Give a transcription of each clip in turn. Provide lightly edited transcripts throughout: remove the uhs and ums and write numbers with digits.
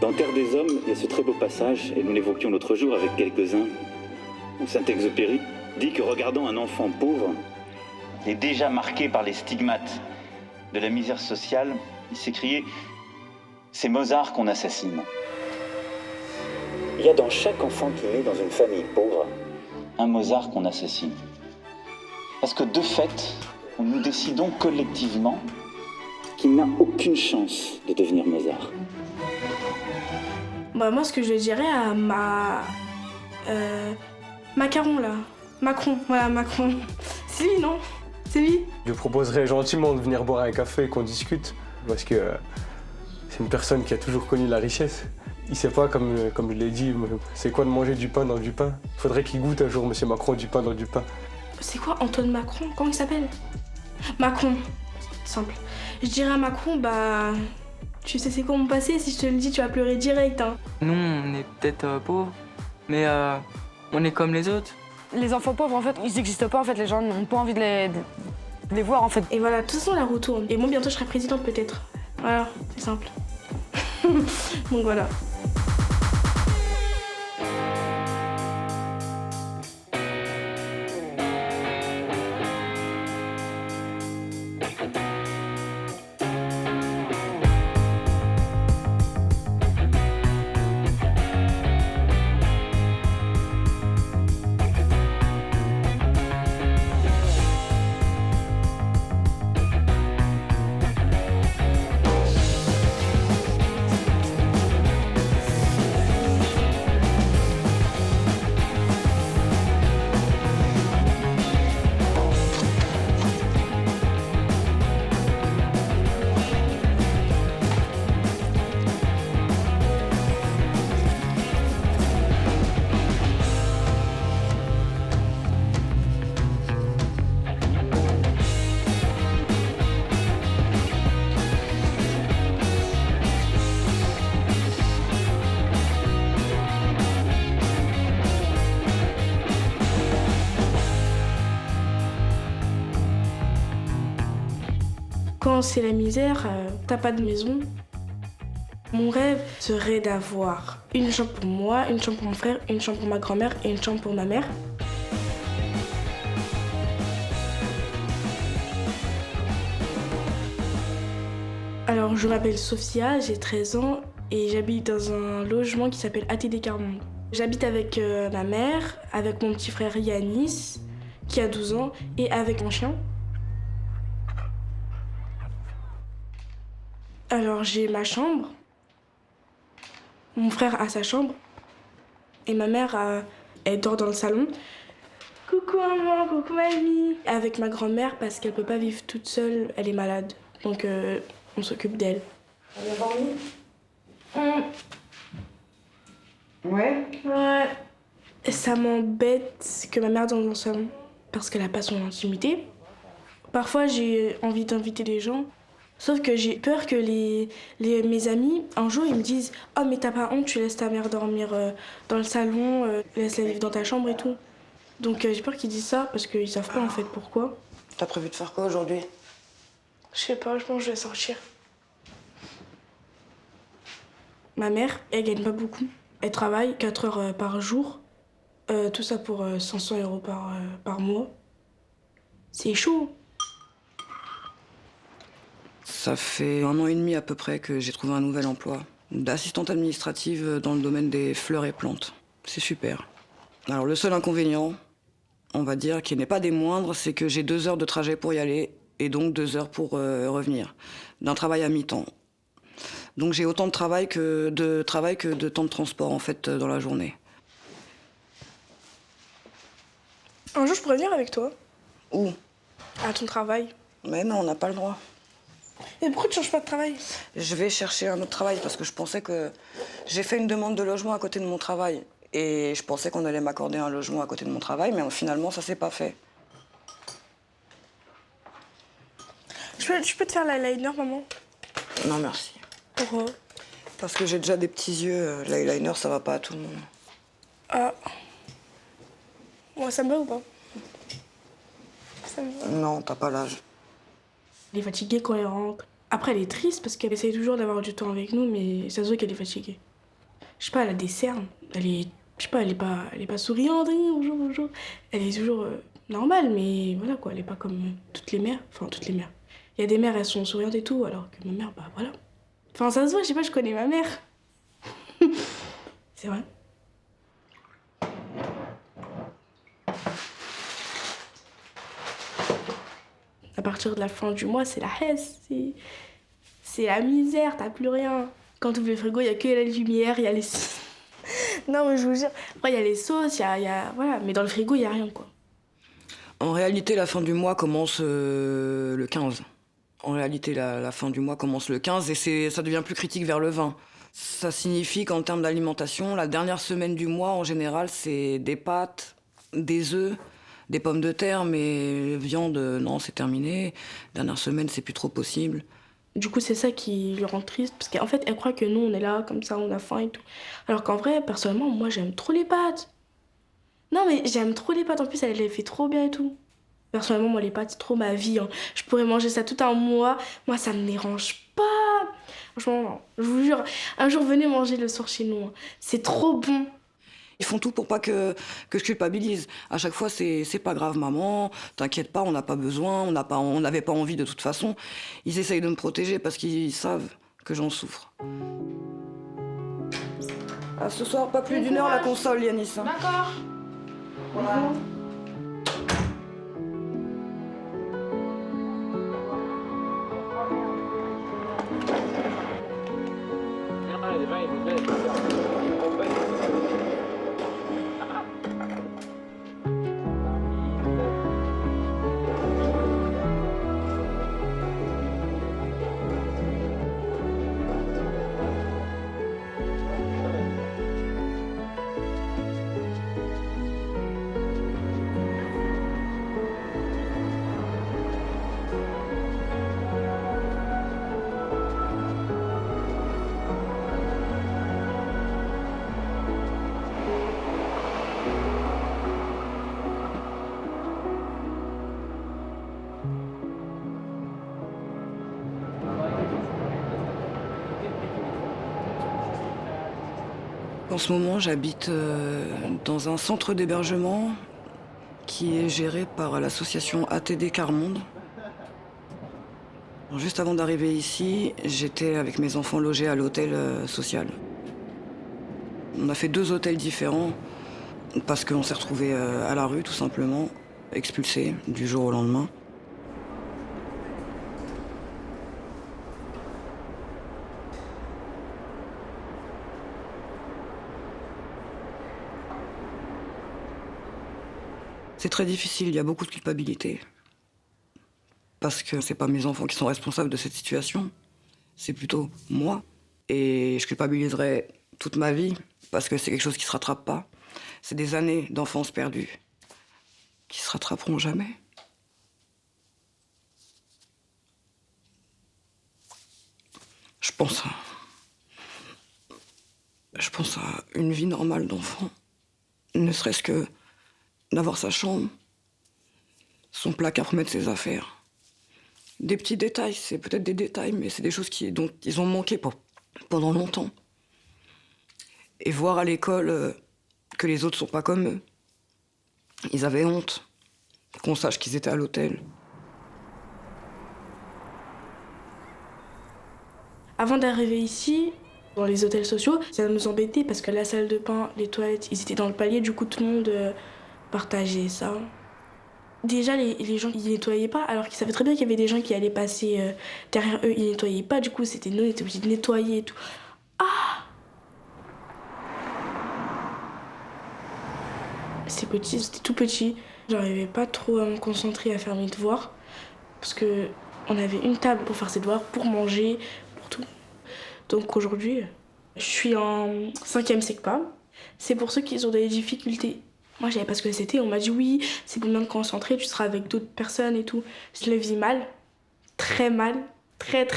Dans Terre des Hommes, il y a ce très beau passage, et nous l'évoquions l'autre jour avec quelques-uns, où Saint-Exupéry dit que regardant un enfant pauvre, il est déjà marqué par les stigmates de la misère sociale, il s'écriait « C'est Mozart qu'on assassine ». Il y a dans chaque enfant qui naît dans une famille pauvre un Mozart qu'on assassine. Parce que de fait, nous décidons collectivement qu'il n'a aucune chance de devenir Mozart. Bah moi, ce que je dirais à Macaron, là. Macron, voilà, Macron. C'est lui, non? C'est lui? Je proposerais gentiment de venir boire un café et qu'on discute, parce que c'est une personne qui a toujours connu la richesse. Il sait pas, comme je l'ai dit, c'est quoi de manger du pain dans du pain. Il faudrait qu'il goûte un jour, monsieur Macron, du pain dans du pain. C'est quoi Antoine Macron? Comment il s'appelle? Macron. Simple. Je dirais à Macron, bah... Tu sais c'est quoi mon passé? Si je te le dis, tu vas pleurer direct, hein. Nous, on est peut-être pauvres, mais on est comme les autres. Les enfants pauvres, en fait, ils n'existent pas, en fait. Les gens n'ont pas envie de les voir, en fait. Et voilà, de toute façon, la roue tourne. Et moi, bientôt, je serai présidente, peut-être. Voilà, c'est simple. Donc voilà. Quand c'est la misère, t'as pas de maison. Mon rêve serait d'avoir une chambre pour moi, une chambre pour mon frère, une chambre pour ma grand-mère et une chambre pour ma mère. Alors, je m'appelle Sophia, j'ai 13 ans et j'habite dans un logement qui s'appelle ATD Carmonde. J'habite avec ma mère, avec mon petit frère Yanis, qui a 12 ans, et avec mon chien. Alors, j'ai ma chambre, mon frère a sa chambre, et ma mère, elle dort dans le salon. Coucou maman, coucou mamie. Avec ma grand-mère, parce qu'elle peut pas vivre toute seule, elle est malade. Donc, on s'occupe d'elle. Elle a dormi? Ouais. Ouais. Ça m'embête que ma mère dorme dans le salon, parce qu'elle a pas son intimité. Parfois, j'ai envie d'inviter des gens. Sauf que j'ai peur que mes amis, un jour, ils me disent « Oh, mais t'as pas honte, tu laisses ta mère dormir dans le salon, laisse-la vivre dans ta chambre et tout. » Donc j'ai peur qu'ils disent ça, parce qu'ils savent pas en fait pourquoi. T'as prévu de faire quoi aujourd'hui? Je sais pas, je pense que je vais sortir. Ma mère, elle gagne pas beaucoup. Elle travaille 4 heures par jour. Tout ça pour 500 € par mois. C'est chaud. Ça fait 1 an et demi à peu près que j'ai trouvé un nouvel emploi d'assistante administrative dans le domaine des fleurs et plantes. C'est super. Alors le seul inconvénient, on va dire, qui n'est pas des moindres, c'est que j'ai 2 heures de trajet pour y aller et donc 2 heures pour revenir. D'un travail à mi-temps. Donc j'ai autant de travail que de temps de transport en fait dans la journée. Un jour, je pourrais venir avec toi. Où? À ton travail. Mais non, on n'a pas le droit. Et pourquoi tu changes pas de travail? Je vais chercher un autre travail parce que je pensais que... J'ai fait une demande de logement à côté de mon travail et je pensais qu'on allait m'accorder un logement à côté de mon travail, mais finalement, ça s'est pas fait. Je peux te faire l'eyeliner, maman? Non, merci. Pourquoi? Parce que j'ai déjà des petits yeux. L'eyeliner, ça va pas à tout le monde. Ah. Ouais, ça me va ou pas? Ça me va. Non, t'as pas l'âge. Elle est fatiguée quand elle rentre. Après, elle est triste parce qu'elle essaye toujours d'avoir du temps avec nous, mais ça se voit qu'elle est fatiguée. je sais pas, elle a des cernes. Elle est, je sais pas, elle est pas souriante, hein, bonjour, bonjour. Elle est toujours normale, mais voilà quoi, elle est pas comme toutes les mères. Enfin, toutes les mères. Il y a des mères, elles sont souriantes et tout, alors que ma mère, bah voilà. Enfin, ça se voit, je sais pas, je connais ma mère. C'est vrai. À partir de la fin du mois, c'est la hesse, c'est la misère, t'as plus rien. Quand tu ouvres le frigo, il y a que la lumière, il y a les... Non, mais je vous jure, après, il y a les sauces, voilà, mais dans le frigo, il y a rien, quoi. En réalité, la fin du mois commence le 15. En réalité, la fin du mois commence le 15 et ça devient plus critique vers le 20. Ça signifie qu'en termes d'alimentation, la dernière semaine du mois, en général, c'est des pâtes, des œufs, des pommes de terre, mais viande, non, c'est terminé. Dernière semaine, c'est plus trop possible. Du coup, c'est ça qui le rend triste, parce qu'en fait, elle croit que nous, on est là, comme ça, on a faim et tout. Alors qu'en vrai, personnellement, moi, j'aime trop les pâtes. Non, mais j'aime trop les pâtes, en plus, elle les fait trop bien et tout. Personnellement, moi, les pâtes, c'est trop ma vie, hein. Je pourrais manger ça tout un mois. Moi, ça me dérange pas. Franchement, non. Je vous jure, un jour, venez manger le soir chez nous, hein. C'est trop bon. Ils font tout pour pas que je culpabilise. À chaque fois, c'est pas grave, maman, t'inquiète pas, on n'a pas besoin, on n'avait pas envie de toute façon. Ils essayent de me protéger parce qu'ils savent que j'en souffre. Ah, ce soir, pas plus d'une heure la console, Yanis. Hein. D'accord. Voilà. En ce moment, j'habite dans un centre d'hébergement qui est géré par l'association ATD Quart-Monde. Juste avant d'arriver ici, j'étais avec mes enfants logés à l'hôtel social. On a fait 2 hôtels différents parce qu'on s'est retrouvés à la rue, tout simplement, expulsés du jour au lendemain. C'est très difficile, il y a beaucoup de culpabilité. Parce que c'est pas mes enfants qui sont responsables de cette situation, c'est plutôt moi. Et je culpabiliserai toute ma vie, parce que c'est quelque chose qui se rattrape pas. C'est des années d'enfance perdue, qui se rattraperont jamais. Je pense à une vie normale d'enfant, ne serait-ce que d'avoir sa chambre, son placard pour mettre ses affaires. Des petits détails, c'est peut-être des détails, mais c'est des choses dont ils ont manqué pendant longtemps. Et voir à l'école que les autres sont pas comme eux. Ils avaient honte qu'on sache qu'ils étaient à l'hôtel. Avant d'arriver ici, dans les hôtels sociaux, ça nous embêtait parce que la salle de bain, les toilettes, ils étaient dans le palier, du coup tout le monde partageait ça. Déjà, les gens, ils nettoyaient pas, alors qu'ils savaient très bien qu'il y avait des gens qui allaient passer derrière eux, ils nettoyaient pas, du coup c'était nous, on était obligés de nettoyer et tout. Ah! C'est petit, c'était tout petit. J'arrivais pas trop à me concentrer à faire mes devoirs, parce que on avait une table pour faire ses devoirs, pour manger, pour tout. Donc aujourd'hui, je suis en 5e SECPA. C'est pour ceux qui ont des difficultés. Moi, je savais pas ce que c'était. On m'a dit oui, c'est pour bien te concentrer, tu seras avec d'autres personnes et tout. Je le vis mal, très mal, très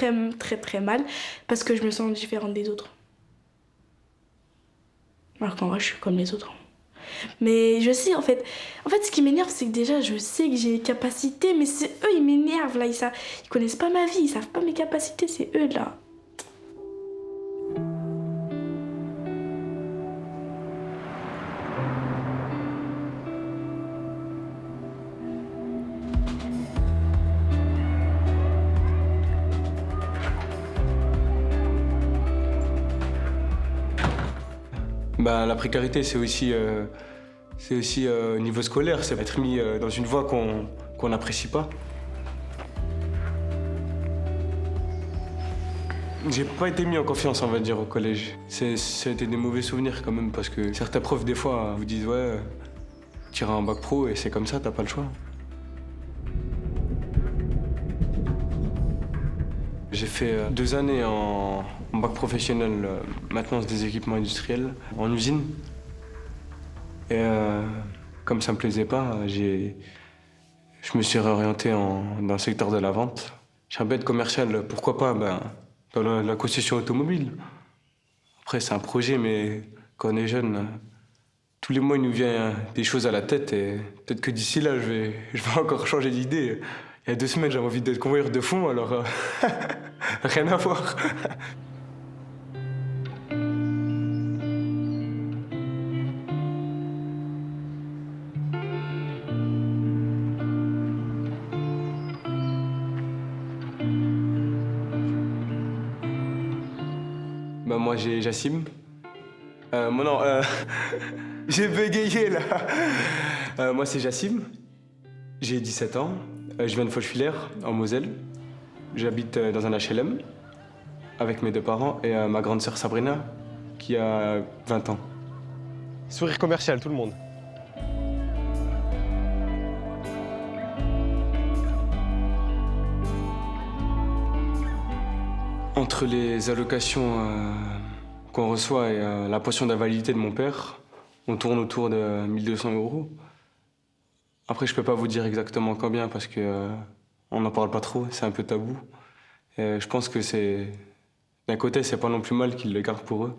mal, parce que je me sens différente des autres. Alors qu'en vrai, je suis comme les autres. Mais je sais, en fait, ce qui m'énerve, c'est que déjà, je sais que j'ai des capacités, mais c'est eux, ils m'énervent, là. Ils connaissent pas ma vie, ils savent pas mes capacités, c'est eux, là. La précarité, c'est aussi au niveau scolaire, c'est être mis dans une voie qu'on n'apprécie pas. J'ai pas été mis en confiance, on va dire, au collège. Ça a été des mauvais souvenirs quand même, parce que certains profs, des fois, vous disent « Ouais, tu iras en bac pro et c'est comme ça, t'as pas le choix ». J'ai fait 2 années en bac professionnel, maintenance des équipements industriels, en usine. Et comme ça me plaisait pas, je me suis réorienté dans le secteur de la vente. J'aimerais être commercial, pourquoi pas, dans la concession automobile. Après, c'est un projet, mais quand on est jeune, tous les mois, il nous vient des choses à la tête et peut-être que d'ici là, je vais encore changer d'idée. Il y a 2 semaines, j'avais envie d'être convoyeur de fonds, alors rien à voir. Moi, j'ai Jassim. Mon nom, j'ai bégayé là. Moi, c'est Jassim. J'ai 17 ans. Je viens de Forchevillers, en Moselle. J'habite dans un HLM avec mes 2 parents et ma grande sœur Sabrina, qui a 20 ans. Sourire commercial, tout le monde. Entre les allocations qu'on reçoit et la pension d'invalidité de mon père, on tourne autour de 1 200 €. Après, je peux pas vous dire exactement combien parce que on n'en parle pas trop, c'est un peu tabou. Et je pense que d'un côté, c'est pas non plus mal qu'ils le gardent pour eux.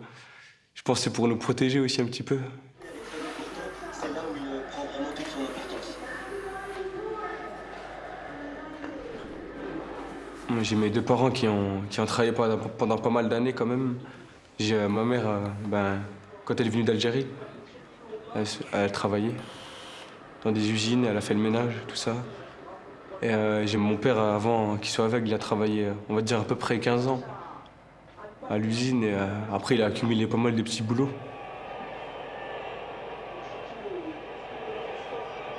Je pense que c'est pour nous protéger aussi un petit peu. C'est là où il prend vraiment toute son importance. Moi, j'ai mes 2 parents qui ont travaillé pendant pas mal d'années quand même. J'ai ma mère, quand elle est venue d'Algérie, elle travaillait dans des usines, elle a fait le ménage, tout ça. Et j'ai mon père, avant qu'il soit aveugle, il a travaillé, on va dire, à peu près 15 ans à l'usine. Et après, il a accumulé pas mal de petits boulots.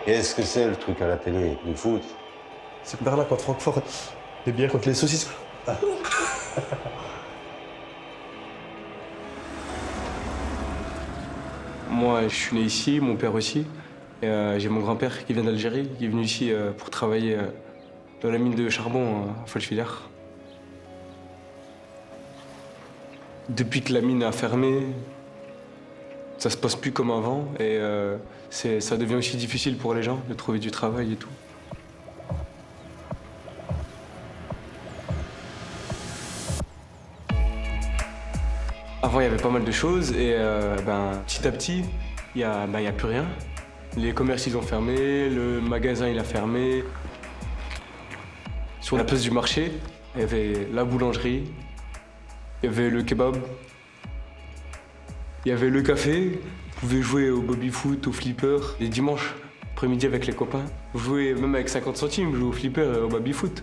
Qu'est-ce que c'est le truc à la télé? Le foot? Cette merde-là contre Francfort, les bières contre les saucisses. Moi, je suis né ici, mon père aussi. Et j'ai mon grand-père qui vient d'Algérie, qui est venu ici pour travailler dans la mine de charbon à Forchevillers. Depuis que la mine a fermé, ça se passe plus comme avant et ça devient aussi difficile pour les gens de trouver du travail et tout. Avant, il y avait pas mal de choses et petit à petit, il y a plus rien. Les commerces, ils ont fermé, le magasin, il a fermé. Sur la place du marché, il y avait la boulangerie, il y avait le kebab, il y avait le café. Vous pouvez jouer au baby-foot, au flipper. Les dimanches, après-midi avec les copains, vous jouez même avec 50 centimes, vous jouez au flipper et au baby-foot.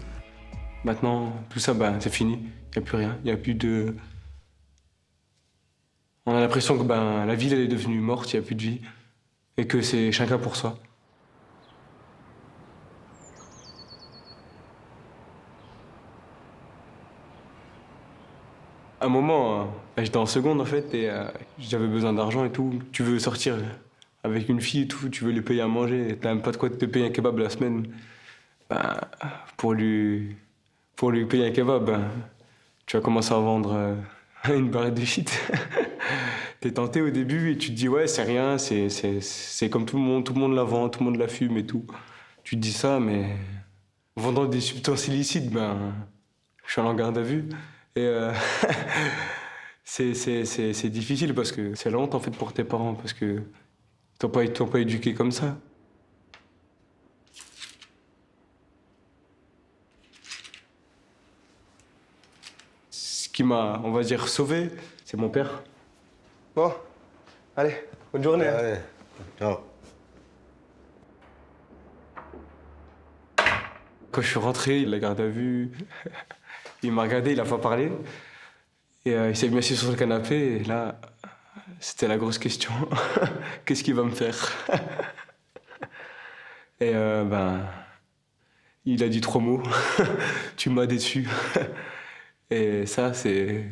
Maintenant, tout ça, c'est fini. Il n'y a plus rien, il n'y a plus de... On a l'impression que la ville, elle est devenue morte, il n'y a plus de vie. Et que c'est chacun pour soi. À un moment, j'étais en seconde en fait, et j'avais besoin d'argent et tout. Tu veux sortir avec une fille et tout, tu veux lui payer à manger, et t'as même pas de quoi te payer un kebab la semaine. Pour lui payer un kebab, tu vas commencer à vendre une barrette de shit. T'es tenté au début et tu te dis ouais c'est rien, c'est comme tout le monde la vend, tout le monde la fume et tout. Tu te dis ça, mais vendant des substances illicites, je suis en garde à vue. Et c'est difficile parce que c'est la honte en fait pour tes parents parce que t'ont pas éduqué comme ça. Ce qui m'a, on va dire, sauvé, c'est mon père. Bon, allez, bonne journée. Allez, ciao. Quand je suis rentré, la garde à vue, il m'a regardé, il a pas parlé. Et il s'est mis assis sur le canapé, et là, C'était la grosse question. Qu'est-ce qu'il va me faire? Et il a dit 3 mots. Tu m'as déçu. Et ça, c'est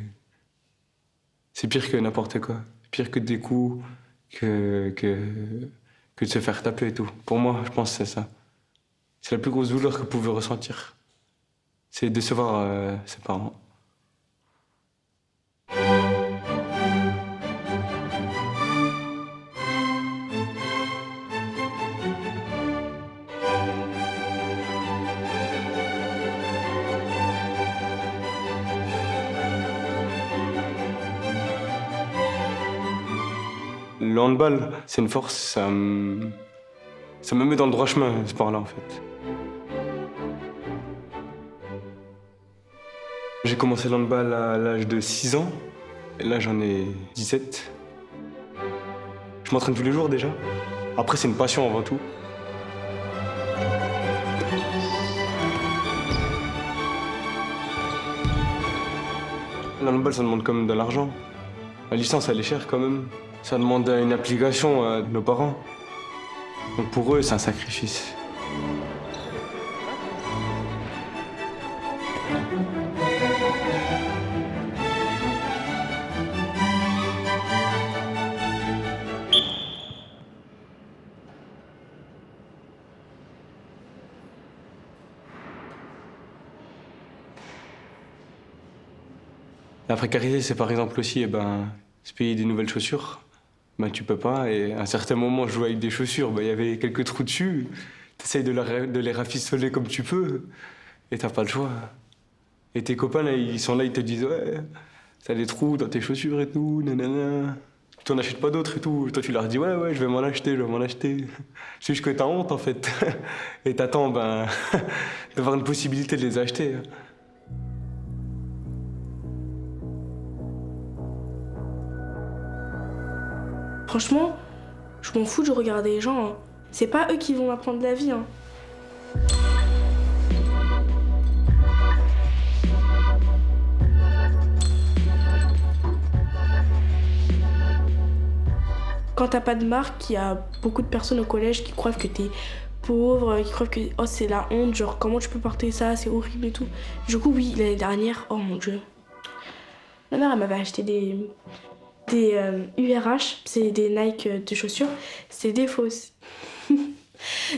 pire que n'importe quoi. Pire que des coups, que de se faire taper et tout. Pour moi, je pense que c'est ça. C'est la plus grosse douleur que vous pouvez ressentir. C'est décevoir ses parents. Le handball, c'est une force, ça me met dans le droit chemin, ce sport-là, en fait. J'ai commencé le handball à l'âge de 6 ans, et là j'en ai 17. Je m'entraîne tous les jours déjà. Après, c'est une passion avant tout. Le handball, ça demande quand même de l'argent. La licence, elle est chère quand même. Ça demande une application de nos parents. Donc pour eux, c'est un sacrifice. La précarité, c'est par exemple aussi se payer des nouvelles chaussures. Tu peux pas. Et à un certain moment, je jouais avec des chaussures, il y avait quelques trous dessus. Tu essayes de les rafistoler comme tu peux. Et t'as pas le choix. Et tes copains, là, ils sont là, ils te disent « Ouais, t'as des trous dans tes chaussures et tout, nanana. Tu n'en achètes pas d'autres et tout. » Toi, tu leur dis « Ouais, je vais m'en acheter, je vais m'en acheter. » C'est juste que t'as honte, en fait. Et t'attends d'avoir une possibilité de les acheter. Franchement, je m'en fous de regarder les gens. Hein. C'est pas eux qui vont m'apprendre la vie. Hein. Quand t'as pas de marque, il y a beaucoup de personnes au collège qui croient que t'es pauvre, qui croient que oh, c'est la honte, genre comment tu peux porter ça, c'est horrible et tout. Du coup, oui, l'année dernière, oh mon Dieu. Ma mère, elle m'avait acheté des URH, c'est des Nike de chaussures, c'est des fausses.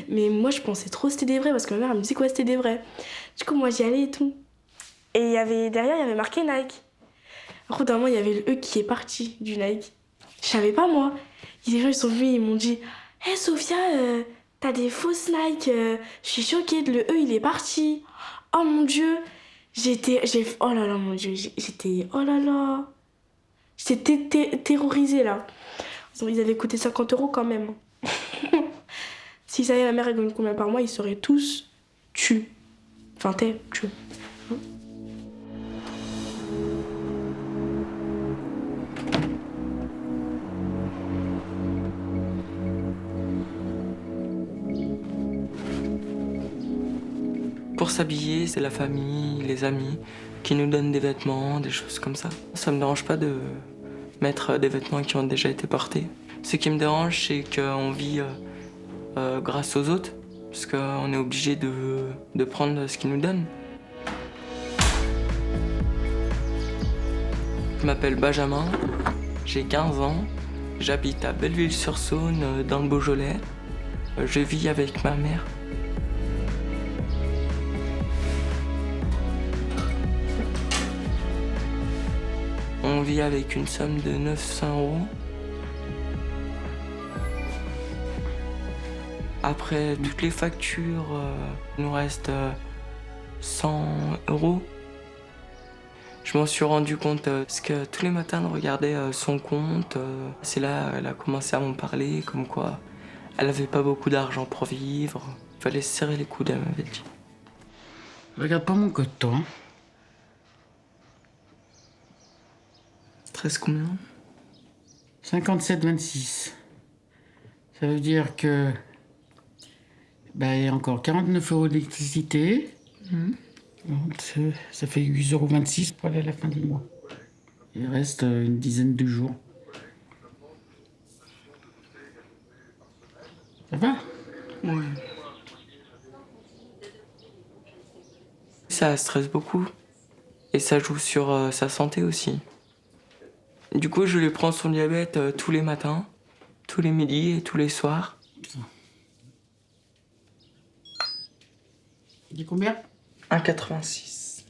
Mais moi je pensais trop que c'était des vrais parce que ma mère elle me disait quoi c'était des vrais. Du coup moi j'y allais et tout. Et derrière il y avait marqué Nike. Alors d'un moment il y avait le E qui est parti du Nike. Je savais pas moi. Et les gens ils sont venus ils m'ont dit « Hey Sophia, t'as des fausses Nike, je suis choquée, le E il est parti. » Oh mon Dieu, oh là là mon Dieu, oh là là. J'étais terrorisée là. Ils avaient coûté 50 € quand même. S'ils savaient ma mère elle gagne combien par mois, ils seraient tous tués. Enfin, tués. Pour s'habiller, c'est la famille, les amis qui nous donnent des vêtements, des choses comme ça. Ça me dérange pas de mettre des vêtements qui ont déjà été portés. Ce qui me dérange, c'est qu'on vit grâce aux autres, parce qu'on est obligé de prendre ce qu'ils nous donnent. Je m'appelle Benjamin, j'ai 15 ans, j'habite à Belleville-sur-Saône, dans le Beaujolais. Je vis avec ma mère. On vit avec une somme de 900 €. Après toutes les factures, il nous reste 100 €. Je m'en suis rendu compte parce que tous les matins, elle regardait son compte. C'est là qu'elle a commencé à m'en parler, comme quoi elle avait pas beaucoup d'argent pour vivre. Il fallait se serrer les coudes, elle m'avait dit. Regarde pas mon code, toi. 13 combien? 57,26. Ça veut dire que... il y a encore 49 € d'électricité. Ça fait 8,26 € pour aller à la fin du mois. Il reste une dizaine de jours. Ça va? Oui. Ça stresse beaucoup. Et ça joue sur sa santé aussi. Du coup, je lui prends son diabète tous les matins, tous les midis et tous les soirs. Il dit combien? 1,86.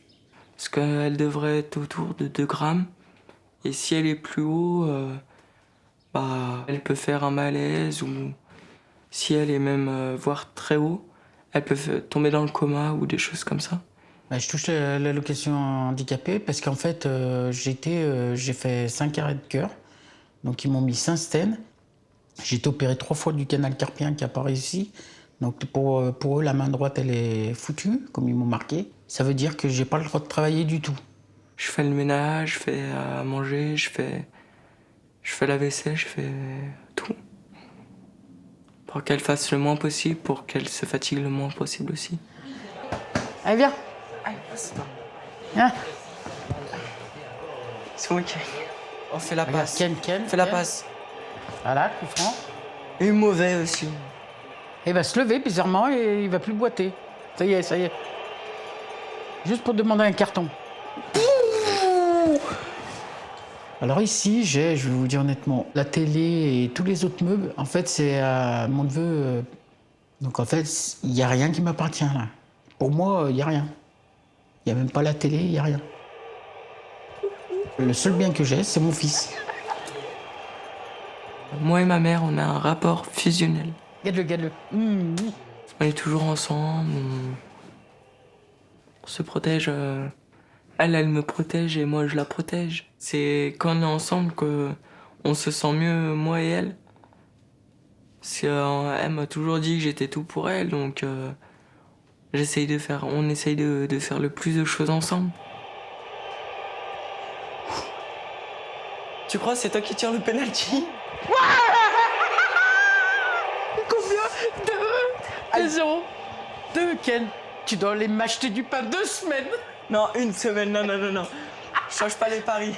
Parce qu'elle devrait être autour de 2 grammes. Et si elle est plus haut, elle peut faire un malaise, ou si elle est même voire très haut, elle peut tomber dans le coma ou des choses comme ça. Je touche l'allocation handicapée parce qu'en fait, j'ai fait 5 arrêts de cœur. Donc, ils m'ont mis 5 stents. J'ai été opéré 3 fois du canal carpien qui n'a pas réussi. Donc, pour eux, la main droite, elle est foutue, comme ils m'ont marqué. Ça veut dire que j'ai pas le droit de travailler du tout. Je fais le ménage, je fais à manger, je fais la vaisselle, je fais tout. Pour qu'elle fasse le moins possible, pour qu'elle se fatigue le moins possible aussi. Allez, viens. Allez, passe. Viens. C'est ok. On fait la passe. Ken, Fais la passe. Voilà, coup franc. Et mauvais aussi. Il va se lever bizarrement et il va plus boiter. Ça y est, ça y est. Juste pour demander un carton. Alors ici, je vais vous dire honnêtement, la télé et tous les autres meubles, en fait, c'est mon neveu. Donc en fait, il n'y a rien qui m'appartient là. Pour moi, il n'y a rien. Il n'y a même pas la télé, il n'y a rien. Le seul bien que j'ai, c'est mon fils. Moi et ma mère, on a un rapport fusionnel. Regarde-le. On est toujours ensemble, on se protège. Elle me protège et moi je la protège. C'est quand on est ensemble qu'on se sent mieux, moi et elle. Parce qu'elle m'a toujours dit que j'étais tout pour elle, donc on essaye de faire le plus de choses ensemble. Tu crois que c'est toi qui tires le penalty? Combien? 2-0. 2, Ken. Tu dois aller m'acheter du pain 2 semaines. Non, 1 semaine, non. Change pas les paris.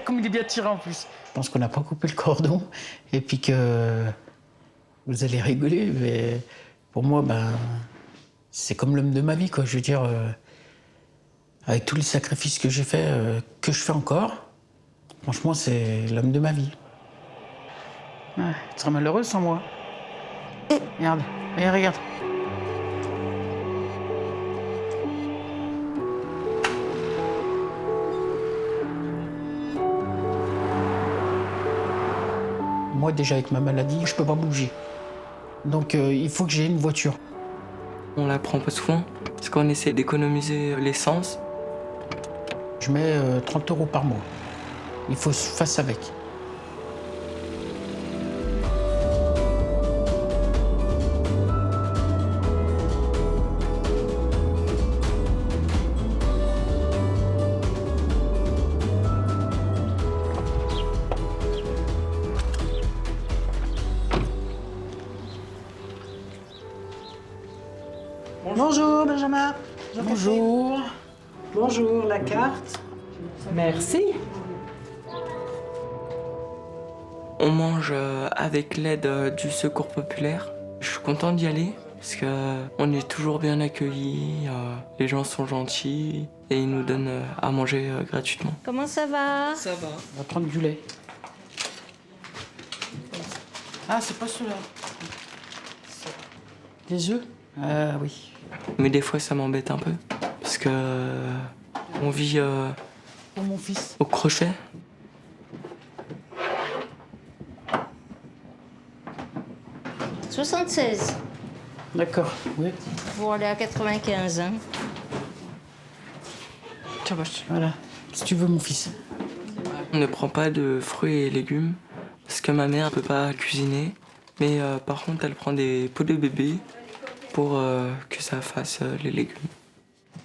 Comme il est bien tiré en plus. Je pense qu'on n'a pas coupé le cordon et puis que vous allez rigoler, mais pour moi, c'est comme l'homme de ma vie, quoi. Je veux dire, avec tous les sacrifices que j'ai faits, que je fais encore, franchement, c'est l'homme de ma vie. Ouais, tu seras malheureux sans moi. Regarde, regarde. Moi, déjà, avec ma maladie, je peux pas bouger. Donc, il faut que j'ai une voiture. On la prend pas souvent, parce qu'on essaie d'économiser l'essence. Je mets 30 € par mois. Il faut se faire avec. Bonjour Benjamin. Bonjour. Bonjour, la carte. Merci. On mange avec l'aide du secours populaire. Je suis content d'y aller parce qu'on est toujours bien accueillis, les gens sont gentils et ils nous donnent à manger gratuitement. Comment ça va? Ça va. On va prendre du lait. Ah, c'est pas cela. Des œufs? Oui. Mais des fois ça m'embête un peu parce que on vit Pour mon fils. au crochet. « 76 D'accord, oui. pour aller à 95. Hein. Tiens, voilà. Si tu veux, mon fils. On ne prend pas de fruits et légumes parce que ma mère ne peut pas cuisiner. Mais par contre, elle prend des pots de bébé pour que ça fasse les légumes.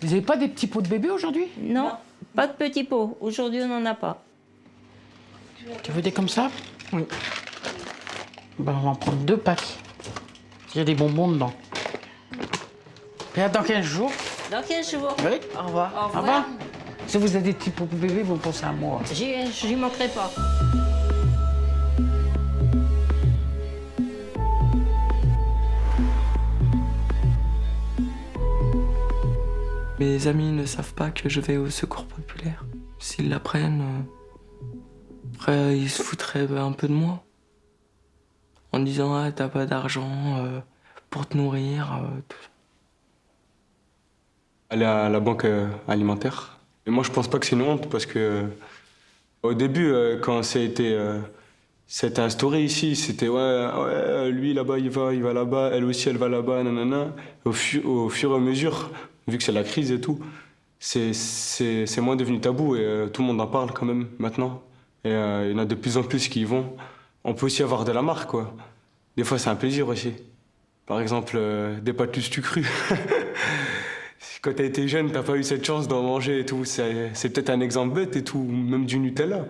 Vous avez pas des petits pots de bébé aujourd'hui? Non, pas de petits pots. Aujourd'hui, on n'en a pas. Tu veux des comme ça? Oui. On va en prendre 2 packs. Il y a des bonbons dedans. Et dans 15 jours. Dans 15 jours. Oui. Au revoir. Au Au revoir. revoir. Si vous avez des petits pots de bébé, vous pensez à moi. J'y manquerai pas. Mes amis ne savent pas que je vais au secours populaire. S'ils l'apprennent, après ils se foutraient un peu de moi. En disant ah t'as pas d'argent pour te nourrir, tout ça. Aller à la banque alimentaire. Et moi je pense pas que c'est une honte parce que au début quand ça a été instauré ici, c'était ouais lui là-bas il va là-bas, elle aussi elle va là-bas, nanana. Au fur et à mesure, vu que c'est la crise et tout, c'est moins devenu tabou et tout le monde en parle quand même maintenant. Et il y en a de plus en plus qui y vont. On peut aussi avoir de la marque quoi. Des fois c'est un plaisir aussi. Par exemple des pâtes cru. Quand t'as été jeune, t'as pas eu cette chance d'en manger et tout. C'est peut-être un exemple bête et tout, même du Nutella.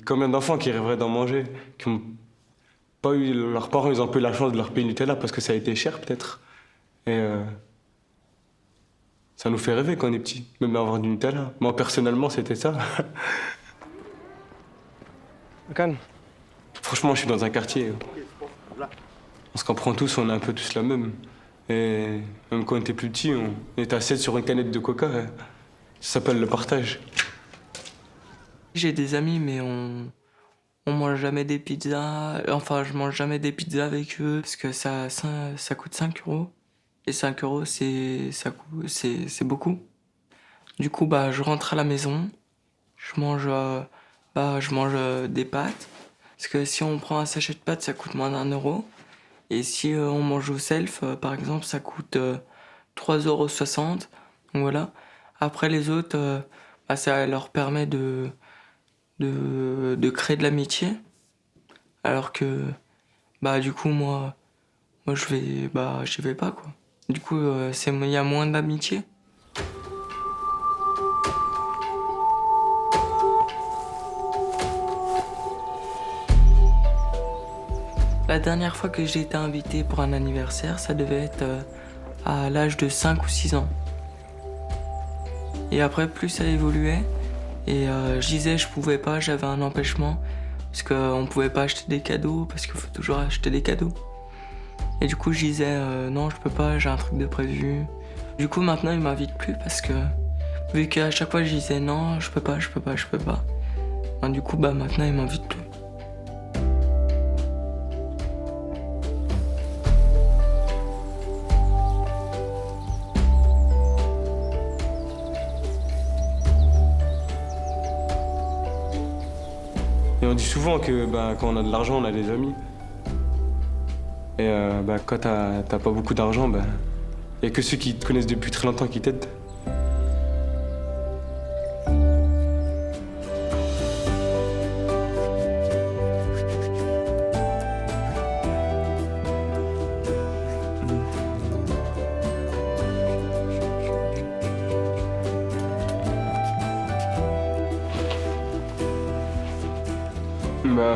Combien d'enfants qui rêveraient d'en manger, qui ont pas eu, leurs parents, ils ont pas eu la chance de leur payer Nutella parce que ça a été cher peut-être. Et ça nous fait rêver quand on est petit, même d'avoir du Nutella. Moi personnellement, c'était ça. Calme. Franchement, je suis dans un quartier. On se comprend tous, on est un peu tous la même. Et même quand on était plus petit, on était à 7 sur une canette de coca. Ça s'appelle le partage. J'ai des amis, mais on mange jamais des pizzas. Enfin, je mange jamais des pizzas avec eux parce que ça coûte 5 €. Et 5 €, c'est beaucoup. Du coup, je rentre à la maison, je mange des pâtes. Parce que si on prend un sachet de pâtes, ça coûte moins d'1 €. Et si on mange au self, par exemple, ça coûte 3,60 €. Donc voilà. Après les autres, ça leur permet de créer de l'amitié. Alors que, du coup, moi j'y vais pas, quoi. Du coup, il y a moins d'amitié. La dernière fois que j'ai été invité pour un anniversaire, ça devait être à l'âge de 5 ou 6 ans. Et après, plus ça évoluait, et je disais je pouvais pas, j'avais un empêchement, parce qu'on pouvait pas acheter des cadeaux, parce qu'il faut toujours acheter des cadeaux. Et du coup, je disais non, je peux pas, j'ai un truc de prévu. Du coup, maintenant, ils m'invitent plus, parce que vu qu'à chaque fois, je disais non, je peux pas. Du coup, maintenant, ils m'invitent plus. Et on dit souvent que quand on a de l'argent, on a des amis. Et quand t'as pas beaucoup d'argent, y a que ceux qui te connaissent depuis très longtemps qui t'aident.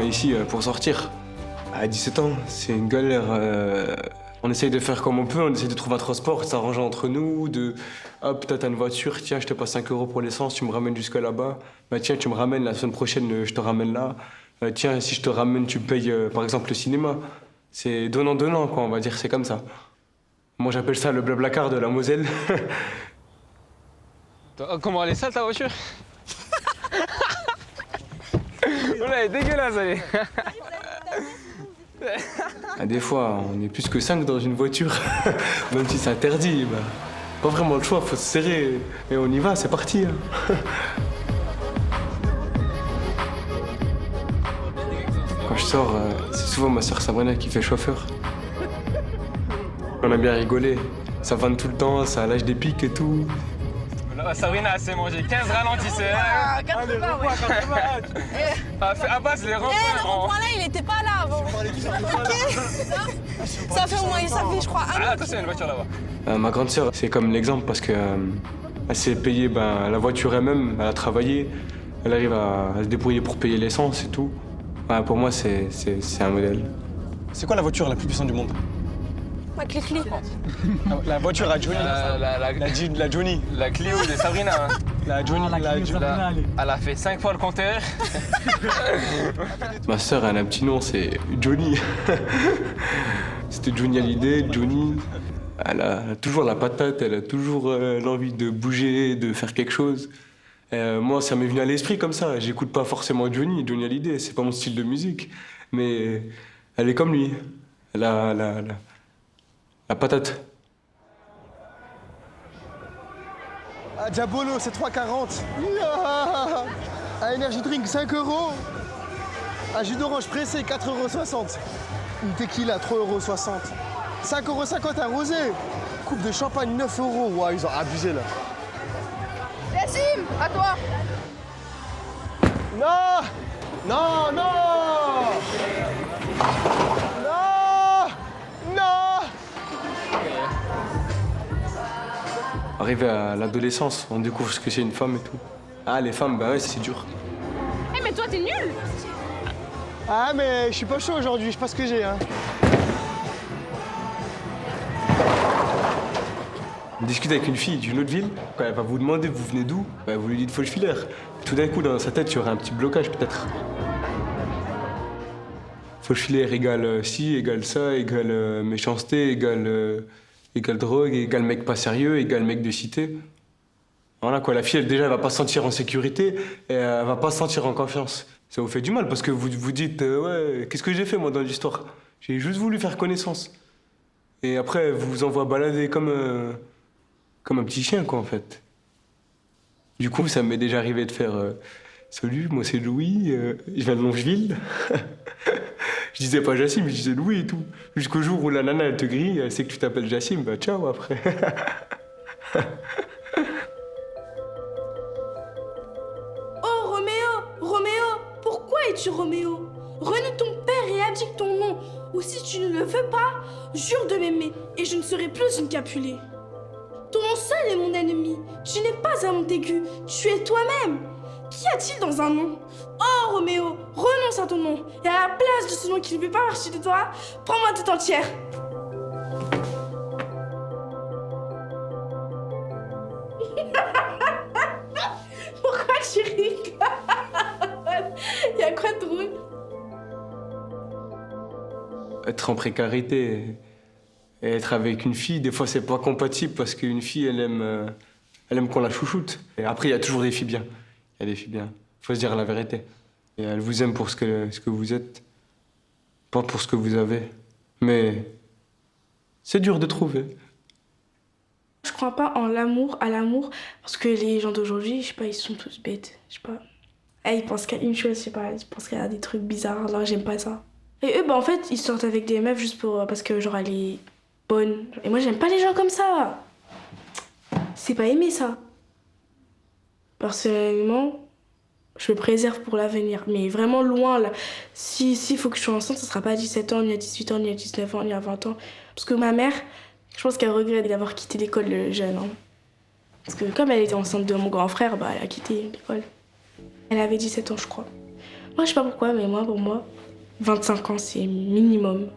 Ici, pour sortir, à 17 ans, c'est une galère. On essaye de faire comme on peut, on essaye de trouver un transport, de s'arranger entre nous, hop, t'as une voiture, tiens, je te passe 5 € pour l'essence, tu me ramènes jusqu'à là-bas. Tiens, tu me ramènes, la semaine prochaine, je te ramène là. Tiens, si je te ramène, tu me payes, par exemple, le cinéma. C'est donnant-donnant, quoi, on va dire, c'est comme ça. Moi, j'appelle ça le blablacar de la Moselle. Comment elle est sale, ta voiture? Oula, elle est dégueulasse, elle est. Des fois, on est plus que 5 dans une voiture, même si c'est interdit. Pas vraiment le choix, faut se serrer. Et on y va, c'est parti. Quand je sors, c'est souvent ma sœur Sabrina qui fait chauffeur. On a bien rigolé. Ça vanne tout le temps, ça lâche des pics et tout. Sabrina, elle s'est mangé 15 ralentisseurs. Ah, 80, ouais. Ah, passe les ronds-points. Le rond-point là, il était pas là avant. Ok. Ça fait au moins, je crois, un an. Attention, il y a une voiture là-bas. Ma grande sœur, c'est comme l'exemple parce que elle s'est payée la voiture elle-même, elle a travaillé, elle arrive à se débrouiller pour payer l'essence et tout. Pour moi, c'est un modèle. C'est quoi la voiture la plus puissante du monde? Ma Clio. La voiture à Johnny. La Johnny. La Clio de Sabrina. La Johnny. Elle a fait 5 fois le compteur. Ma sœur, elle a un petit nom, c'est Johnny. C'était Johnny Hallyday, Johnny. Elle a toujours la patate, elle a toujours l'envie de bouger, de faire quelque chose. Moi, ça m'est venu à l'esprit comme ça. J'écoute pas forcément Johnny Hallyday, c'est pas mon style de musique. Mais elle est comme lui. Elle a la patate. Ah, Diabolo, c'est 3,40. Yeah. Un energy drink, 5 €. Un jus d'orange pressé, 4,60 €. Une tequila, 3,60 €. 5,50 € un rosé. Coupe de champagne, 9 €. Ouah, ils ont abusé là. Yassim, à toi. Non! Non, non! Non! Non! Arrivé à l'adolescence, on découvre ce que c'est une femme et tout. Ah, les femmes, bah ouais, c'est dur. Eh, mais toi, t'es nul. Ah, mais je suis pas chaud aujourd'hui, je sais pas ce que j'ai, hein. On discute avec une fille d'une autre ville, quand elle va vous demander vous venez d'où, bah vous lui dites Fauchevillers. Tout d'un coup, dans sa tête, il y aurait un petit blocage peut-être. Fauchevillers égale ci, égale ça, égale méchanceté, égale drogue, égale mec pas sérieux, égale mec de cité. Voilà quoi, la fille, elle, déjà, elle va pas se sentir en sécurité et elle va pas se sentir en confiance. Ça vous fait du mal parce que vous vous dites ouais, qu'est-ce que j'ai fait moi dans l'histoire? J'ai juste voulu faire connaissance. Et après, elle vous envoie balader comme un petit chien, quoi, en fait. Du coup, ça m'est déjà arrivé de faire salut, moi c'est Louis, je viens de Longeville. Je disais pas Jassim, je disais Louis et tout. Jusqu'au jour où la nana, elle te grille, elle sait que tu t'appelles Jassim, bah ciao après. Oh Roméo, pourquoi es-tu Roméo? Renie ton père et abdique ton nom. Ou si tu ne le veux pas, jure de m'aimer et je ne serai plus une Capulet. Ton nom seul est mon ennemi. Tu n'es pas un Montaigu, tu es toi-même. Qu'y a-t-il dans un nom? Oh Roméo, renonce à ton nom. Et à la place de ce nom qui ne fait pas partie de toi, prends-moi tout entière. Pourquoi tu rigoles? Y'a quoi de drôle? Être en précarité et être avec une fille, des fois c'est pas compatible parce qu'une fille elle aime qu'on la chouchoute. Et après il y a toujours des filles bien. Il y a des filles bien. Faut se dire la vérité. Et elle vous aime pour ce que vous êtes, pas pour ce que vous avez. Mais c'est dur de trouver. Je crois pas en l'amour, à l'amour, parce que les gens d'aujourd'hui, je sais pas, ils sont tous bêtes, je sais pas. Eh, ils pensent qu'à une chose, je sais pas, ils pensent qu'à des trucs bizarres, alors j'aime pas ça. Et eux, bah en fait, ils sortent avec des meufs juste parce que genre elle est bonne. Et moi j'aime pas les gens comme ça. C'est pas aimer ça. Personnellement, je me préserve pour l'avenir, mais vraiment loin là. Si faut que je sois enceinte, ça sera pas à 17 ans, ni à 18 ans, ni à 19 ans, ni à 20 ans. Parce que ma mère, je pense qu'elle regrette d'avoir quitté l'école jeune. Hein. Parce que comme elle était enceinte de mon grand frère, bah elle a quitté l'école. Elle avait 17 ans, je crois. Moi, je sais pas pourquoi, mais moi, pour moi, 25 ans, c'est minimum.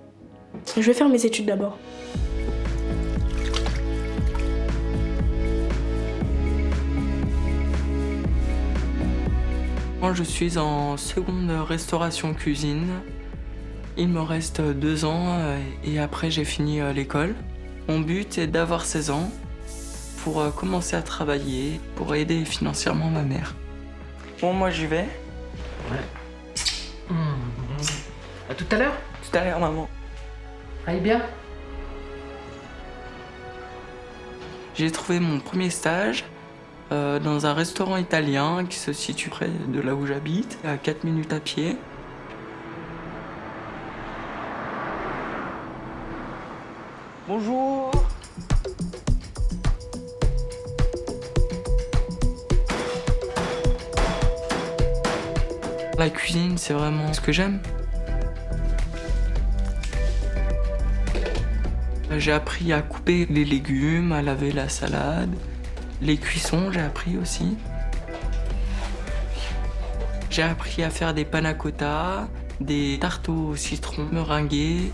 Je vais faire mes études d'abord. Moi, je suis en seconde restauration cuisine. Il me reste 2 ans et après j'ai fini l'école. Mon but est d'avoir 16 ans pour commencer à travailler, pour aider financièrement ma mère. Bon, moi j'y vais. Ouais. À tout à l'heure? Tout à l'heure, maman. Allez bien. J'ai trouvé mon premier stage dans un restaurant italien qui se situe près de là où j'habite, à 4 minutes à pied. Bonjour. La cuisine, c'est vraiment ce que j'aime. J'ai appris à couper les légumes, à laver la salade. Les cuissons, j'ai appris aussi. J'ai appris à faire des panna cotta, des tartes au citron meringuées.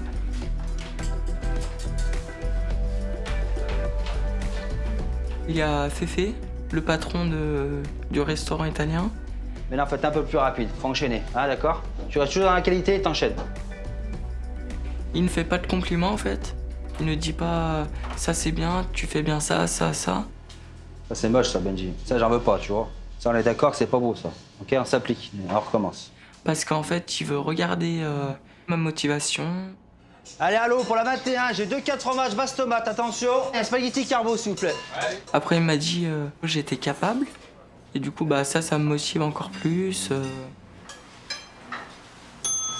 Il y a Féfé, le patron du restaurant italien. Mais là, faut être un peu plus rapide, faut enchaîner, hein, d'accord? Tu restes toujours dans la qualité et t'enchaînes. Il ne fait pas de compliments en fait. Il ne dit pas ça c'est bien, tu fais bien ça, ça, ça. Ça c'est moche ça, Benji. Ça j'en veux pas, tu vois. Ça on est d'accord que c'est pas beau ça. Ok, on s'applique. On recommence. Parce qu'en fait, il veut regarder ma motivation. Allez, allô, pour la 21, j'ai 2 4 fromages, basse tomate, attention. Et un spaghetti carbo, s'il vous plaît. Ouais. Après, il m'a dit que j'étais capable. Et du coup, bah, ça me motive encore plus.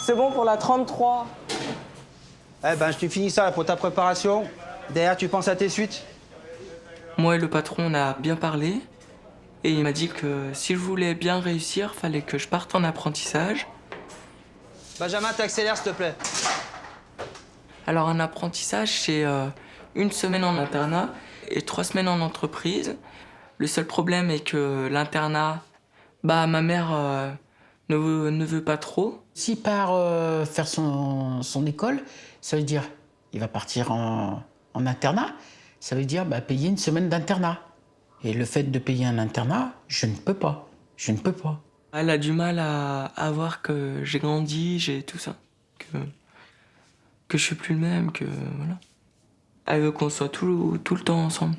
C'est bon pour la 33. Eh ben, tu finis ça là, pour ta préparation. Derrière, tu penses à tes suites. Moi et le patron, on a bien parlé. Et il m'a dit que si je voulais bien réussir, fallait que je parte en apprentissage. Benjamin, t'accélères, s'il te plaît. Alors, un apprentissage, c'est 1 semaine en internat et 3 semaines en entreprise. Le seul problème est que l'internat, bah, ma mère ne veut pas trop. S'il part faire son école, ça veut dire il va partir en internat. Ça veut dire payer 1 semaine d'internat. Et le fait de payer un internat, je ne peux pas. Je ne peux pas. Elle a du mal à voir que j'ai grandi, j'ai tout ça. Que je suis plus le même, que voilà. Elle veut qu'on soit tout le temps ensemble.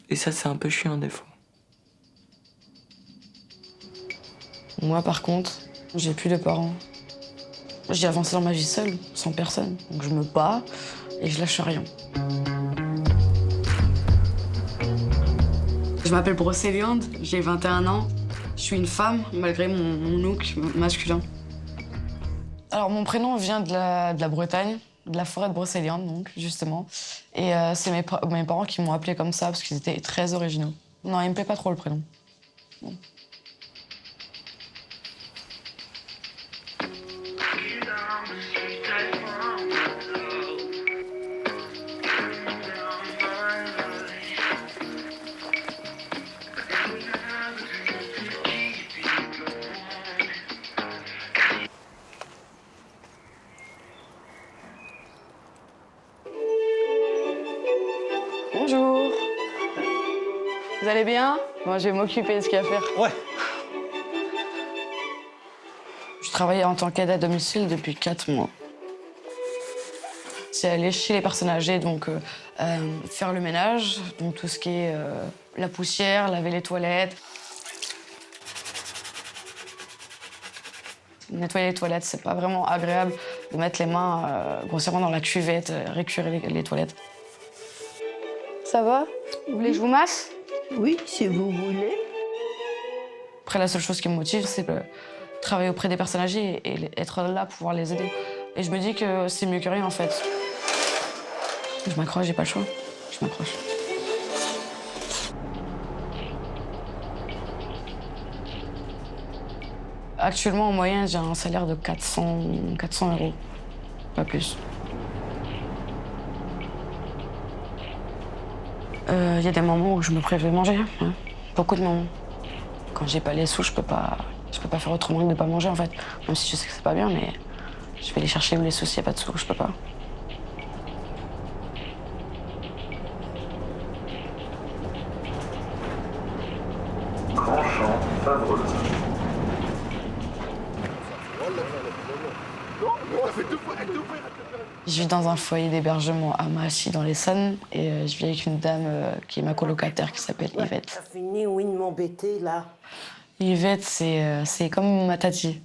Et ça, c'est un peu chiant des fois. Moi, par contre, j'ai plus de parents. J'ai avancé dans ma vie seule, sans personne. Donc je me bats et je lâche rien. Je m'appelle Brocéliande, j'ai 21 ans. Je suis une femme, malgré mon look masculin. Alors, mon prénom vient de la Bretagne, de la forêt de Brocéliande, donc, justement. Et c'est mes parents qui m'ont appelée comme ça, parce qu'ils étaient très originaux. Non, il me plaît pas trop, le prénom. Bon. Bonjour. Vous allez bien? Moi, je vais m'occuper de ce qu'il y a à faire. Ouais. Je travaillais en tant qu'aide à domicile depuis 4 mois. C'est aller chez les personnes âgées, donc faire le ménage, donc tout ce qui est la poussière, laver les toilettes. Nettoyer les toilettes, c'est pas vraiment agréable de mettre les mains grossièrement dans la cuvette, récurer les toilettes. Ça va? Vous voulez que je vous masse? Oui, si vous voulez. Après, la seule chose qui me motive, c'est travailler auprès des personnes âgées et être là pour pouvoir les aider. Et je me dis que c'est mieux que rien, en fait. Je m'accroche, j'ai pas le choix. Je m'accroche. Actuellement, en moyenne, j'ai un salaire de 400 €. Pas plus. Il y a des moments où je me prive de manger. Hein. Beaucoup de moments. Quand j'ai pas les sous, je peux pas faire autrement que de pas manger, en fait. Même si je sais que c'est pas bien, mais je vais les chercher où les sous, s'il y a pas de sous, je peux pas. Grand-Champ, Favreux. Je vis dans un foyer d'hébergement à Massy, dans l'Essonne, et je vis avec une dame qui est ma colocataire, qui s'appelle Yvette. T'as fini, oui, de m'embêter, là. Yvette, c'est comme ma tati.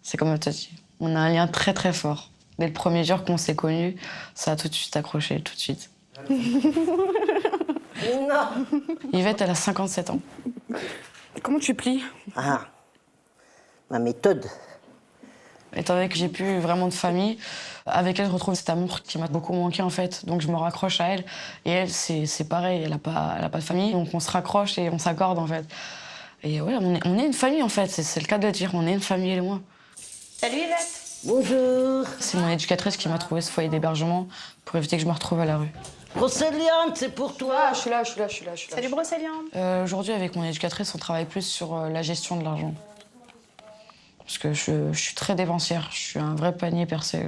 C'est comme ma tati. On a un lien très, très fort. Dès le premier jour qu'on s'est connus, ça a tout de suite accroché, tout de suite. Non. Yvette, elle a 57 ans. Comment tu plies? Ah, ma méthode. Étant donné que j'ai plus vraiment de famille, avec elle, je retrouve cet amour qui m'a beaucoup manqué, en fait. Donc, je me raccroche à elle. Et elle, c'est pareil, elle a pas de famille. Donc, on se raccroche et on s'accorde, en fait. Et ouais, on est une famille, en fait. C'est le cas de le dire. On est une famille, elle et moi. Salut, Yvette. Bonjour. C'est mon éducatrice qui m'a trouvé ce foyer d'hébergement pour éviter que je me retrouve à la rue. Brocéliande, c'est pour toi. Ah, je suis là. Salut, Brocéliande. Aujourd'hui, avec mon éducatrice, on travaille plus sur la gestion de l'argent. Parce que je suis très dépensière. Je suis un vrai panier percé.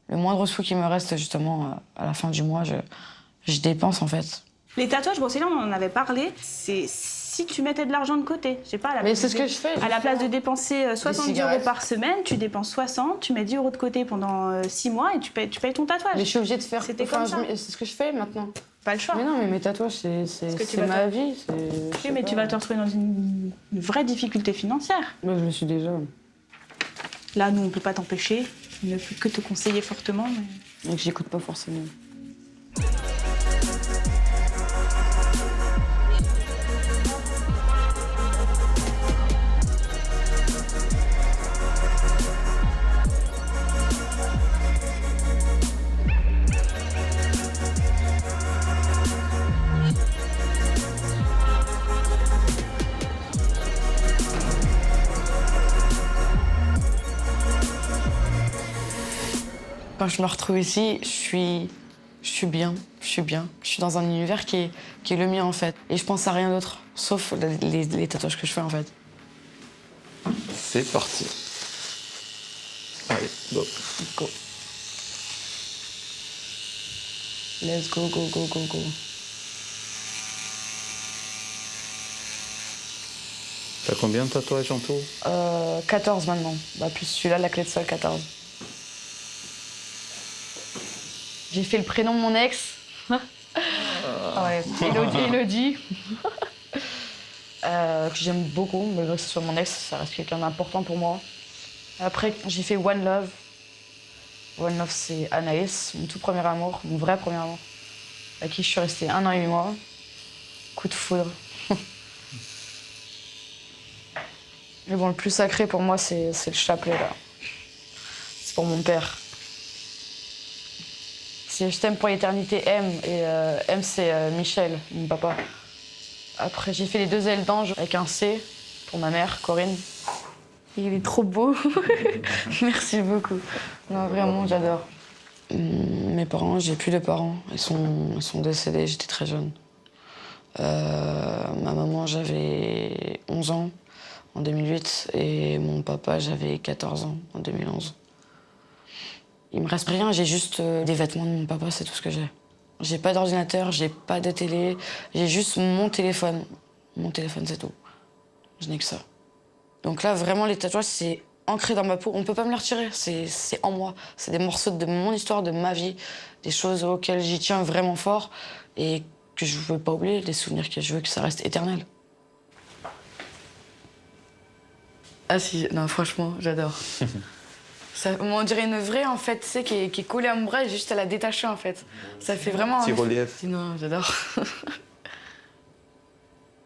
Le moindre sou qui me reste, justement, à la fin du mois, je dépense, en fait. Les tatouages, Brocéliande, on en avait parlé. C'est si tu mettais de l'argent de côté. Je sais pas, Mais c'est ce que je fais. À la place de dépenser 70 cigarettes. euros par semaine, tu dépenses 60, tu mets 10 euros de côté pendant 6 mois et tu payes ton tatouage. Mais je suis obligée de faire. C'était comme ça. C'est ce que je fais maintenant. Pas le choix. Mais non, mais mes tatouages, c'est ma vie. Oui, mais tu vas te retrouver dans une vraie difficulté financière. Moi, je le suis déjà. Là, nous, on peut pas t'empêcher. On ne peut que te conseiller fortement. Mais... Donc, j'écoute pas forcément. Quand je me retrouve ici, je suis bien. Je suis dans un univers qui est le mien, en fait. Et je pense à rien d'autre, sauf les tatouages que je fais, en fait. C'est parti. Allez, go. Go. Let's go, go, go, go, go. T'as combien de tatouages en tout? 14 maintenant. Bah, plus celui-là, la clé de sol, 14. J'ai fait le prénom de mon ex. Ouais, Elodie. Que j'aime beaucoup, malgré que ce soit mon ex, ça reste quelqu'un d'important pour moi. Après, j'ai fait One Love. One Love, c'est Anaïs, mon tout premier amour, mon vrai premier amour, à qui je suis restée 1 an et 8 mois. Coup de foudre. Mais bon, le plus sacré pour moi, c'est le chapelet, là. C'est pour mon père. Si je t'aime pour l'éternité, M. Et M, c'est Michel, mon papa. Après, j'ai fait les 2 ailes d'ange avec un C pour ma mère, Corinne. Il est trop beau. Merci beaucoup. Non, vraiment, j'adore. Mes parents, j'ai plus de parents. Ils sont décédés, j'étais très jeune. Ma maman, j'avais 11 ans en 2008 et mon papa, j'avais 14 ans en 2011. Il me reste rien, j'ai juste des vêtements de mon papa, c'est tout ce que j'ai. J'ai pas d'ordinateur, j'ai pas de télé, j'ai juste mon téléphone. Mon téléphone, c'est tout. Je n'ai que ça. Donc là, vraiment, les tatouages, c'est ancré dans ma peau. On peut pas me les retirer, c'est en moi. C'est des morceaux de mon histoire, de ma vie, des choses auxquelles j'y tiens vraiment fort et que je veux pas oublier, des souvenirs que je veux que ça reste éternel. Ah si, non, franchement, j'adore. Ça, on dirait une vraie, en fait, tu sais, qui est collée à mon bras et juste à la détacher, en fait. Ça fait vraiment... Petit relief. Non, j'adore.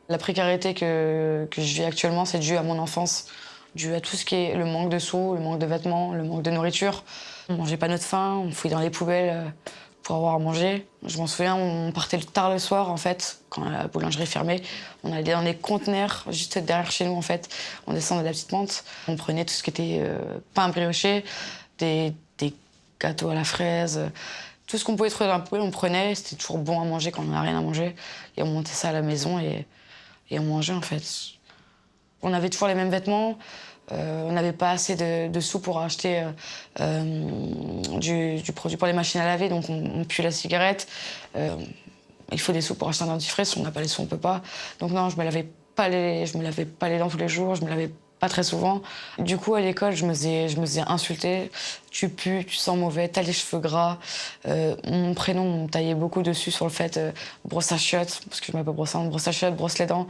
La précarité que je vis actuellement, c'est dû à mon enfance, dû à tout ce qui est le manque de sous, le manque de vêtements, le manque de nourriture. On mangeait pas notre faim, on fouillait dans les poubelles pour avoir à manger. Je m'en souviens, on partait tard le soir, en fait, quand la boulangerie fermait. On allait dans les conteneurs, juste derrière chez nous, en fait. On descendait de la petite pente. On prenait tout ce qui était pain brioché, des gâteaux à la fraise. Tout ce qu'on pouvait trouver dans la poubelle, on prenait. C'était toujours bon à manger quand on n'a rien à manger. Et on montait ça à la maison et on mangeait, en fait. On avait toujours les mêmes vêtements. On n'avait pas assez de sous pour acheter du produit pour les machines à laver, donc on pue la cigarette. Il faut des sous pour acheter un dentifrice, si on n'a pas les sous, on peut pas. Donc non, je me lavais pas les dents tous les jours, je me lavais pas très souvent. Du coup, à l'école, je me faisais insulter. Tu pues, tu sens mauvais, t'as les cheveux gras. Mon prénom, on me taillait beaucoup dessus sur le fait brosse à chiottes, parce que je m'appelle brossante, brosse à chiottes, brosse les dents.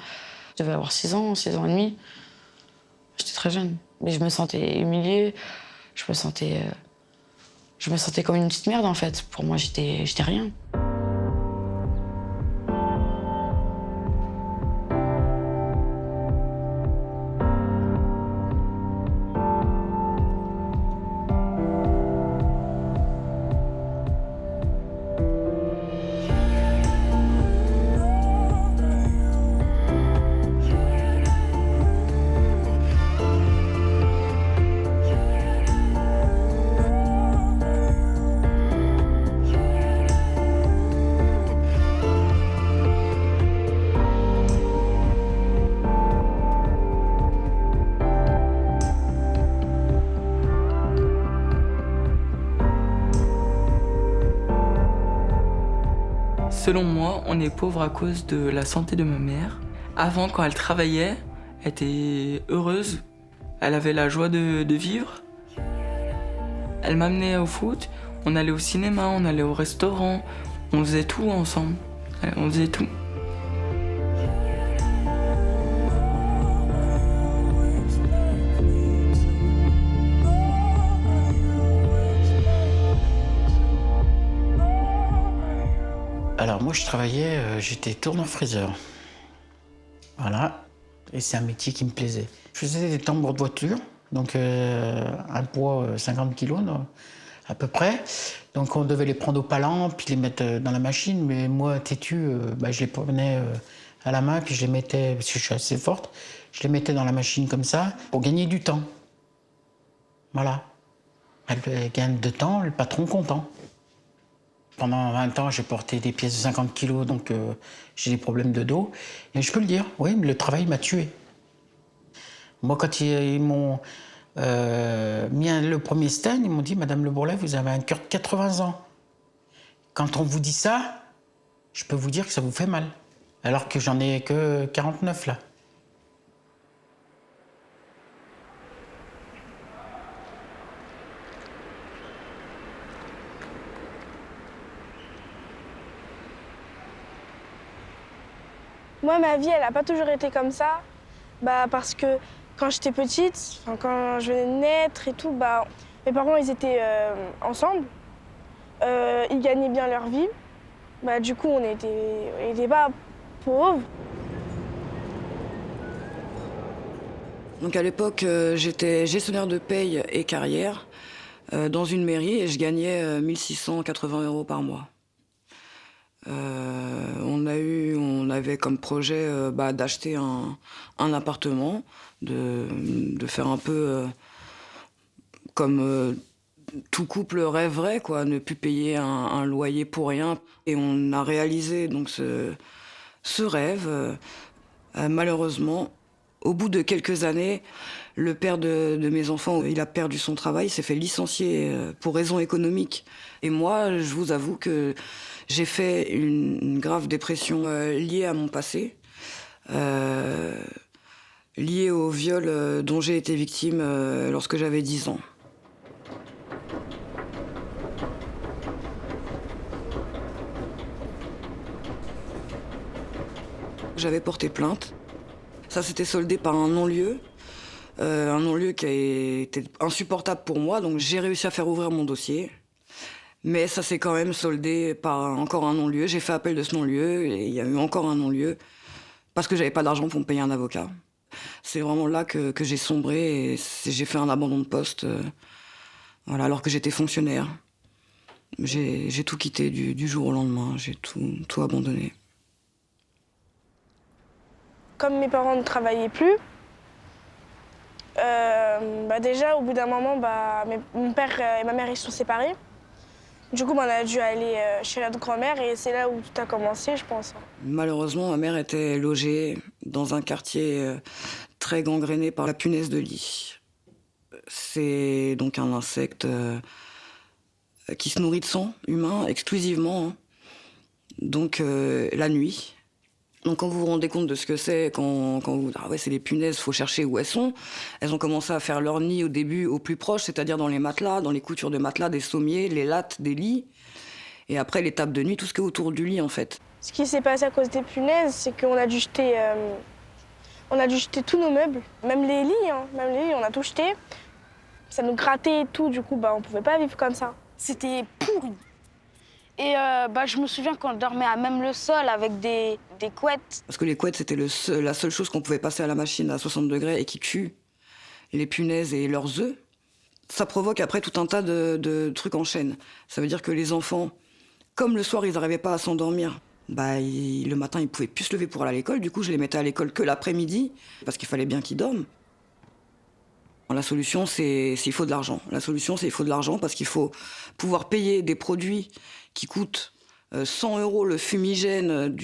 Je devais avoir 6 ans et demi. J'étais très jeune, mais je me sentais humiliée, je me sentais comme une petite merde, en fait. Pour moi, j'étais rien. Selon moi, on est pauvre à cause de la santé de ma mère. Avant, quand elle travaillait, elle était heureuse. Elle avait la joie de vivre. Elle m'amenait au foot, on allait au cinéma, on allait au restaurant. On faisait tout ensemble. On faisait tout. Alors moi je travaillais, j'étais tourneur-fraiseur. Voilà, et c'est un métier qui me plaisait. Je faisais des tambours de voiture, donc un poids 50 kilos à peu près. Donc on devait les prendre au palan, puis les mettre dans la machine, mais moi têtu, je les prenais à la main, puis je les mettais, parce que je suis assez forte, je les mettais dans la machine comme ça, pour gagner du temps. Voilà. Elle gagne de temps, le patron content. Pendant 20 ans, j'ai porté des pièces de 50 kilos, donc j'ai des problèmes de dos. Et je peux le dire, oui, le travail m'a tué. Moi, quand ils m'ont mis le premier stent, ils m'ont dit « Madame Le Bourlet, vous avez un cœur de 80 ans. » Quand on vous dit ça, je peux vous dire que ça vous fait mal. Alors que j'en ai que 49, là. Moi, ma vie, elle n'a pas toujours été comme ça. Parce que quand j'étais petite, quand je venais de naître et tout, mes parents, ils étaient ensemble. Ils gagnaient bien leur vie. Du coup, on n'était pas pauvres. Donc à l'époque, j'étais gestionnaire de paye et carrière dans une mairie et je gagnais 1 680 € par mois. On avait comme projet d'acheter un appartement, de faire un peu comme tout couple rêverait, quoi, ne plus payer un loyer pour rien. Et on a réalisé donc ce rêve. Malheureusement, au bout de quelques années, le père de mes enfants, il a perdu son travail, il s'est fait licencier pour raisons économiques. Et moi, je vous avoue que j'ai fait une grave dépression liée à mon passé, liée au viol dont j'ai été victime lorsque j'avais 10 ans. J'avais porté plainte. Ça s'était soldé par un non-lieu. Un non-lieu qui a été insupportable pour moi, donc j'ai réussi à faire ouvrir mon dossier. Mais ça s'est quand même soldé par encore un non-lieu. J'ai fait appel de ce non-lieu et il y a eu encore un non-lieu parce que j'avais pas d'argent pour me payer un avocat. C'est vraiment là que j'ai sombré et j'ai fait un abandon de poste alors que j'étais fonctionnaire. J'ai tout quitté du jour au lendemain, j'ai tout abandonné. Comme mes parents ne travaillaient plus, déjà au bout d'un moment, mon père et ma mère ils se sont séparés. Du coup, on a dû aller chez notre grand-mère et c'est là où tout a commencé, je pense. Malheureusement, ma mère était logée dans un quartier très gangréné par la punaise de lit. C'est donc un insecte qui se nourrit de sang humain exclusivement, hein. Donc la nuit. Donc quand vous vous rendez compte de ce que c'est, quand vous dites « Ah ouais, c'est des punaises, faut chercher où elles sont », elles ont commencé à faire leur nid au début au plus proche, c'est-à-dire dans les matelas, dans les coutures de matelas, des sommiers, les lattes des lits, et après les tables de nuit, tout ce qui est autour du lit en fait. Ce qui s'est passé à cause des punaises, c'est qu'on a dû jeter tous nos meubles, même les lits, on a tout jeté. Ça nous grattait et tout, du coup on pouvait pas vivre comme ça. C'était pourri. Et je me souviens qu'on dormait à même le sol avec des couettes. Parce que les couettes, c'était la seule chose qu'on pouvait passer à la machine à 60 degrés et qui tue les punaises et leurs œufs. Ça provoque après tout un tas de trucs en chaîne. Ça veut dire que les enfants, comme le soir, ils n'arrivaient pas à s'endormir, le matin, ils pouvaient plus se lever pour aller à l'école. Du coup, je les mettais à l'école que l'après-midi, parce qu'il fallait bien qu'ils dorment. La solution, c'est il faut de l'argent. La solution, c'est il faut de l'argent parce qu'il faut pouvoir payer des produits qui coûtent 100 € le fumigène,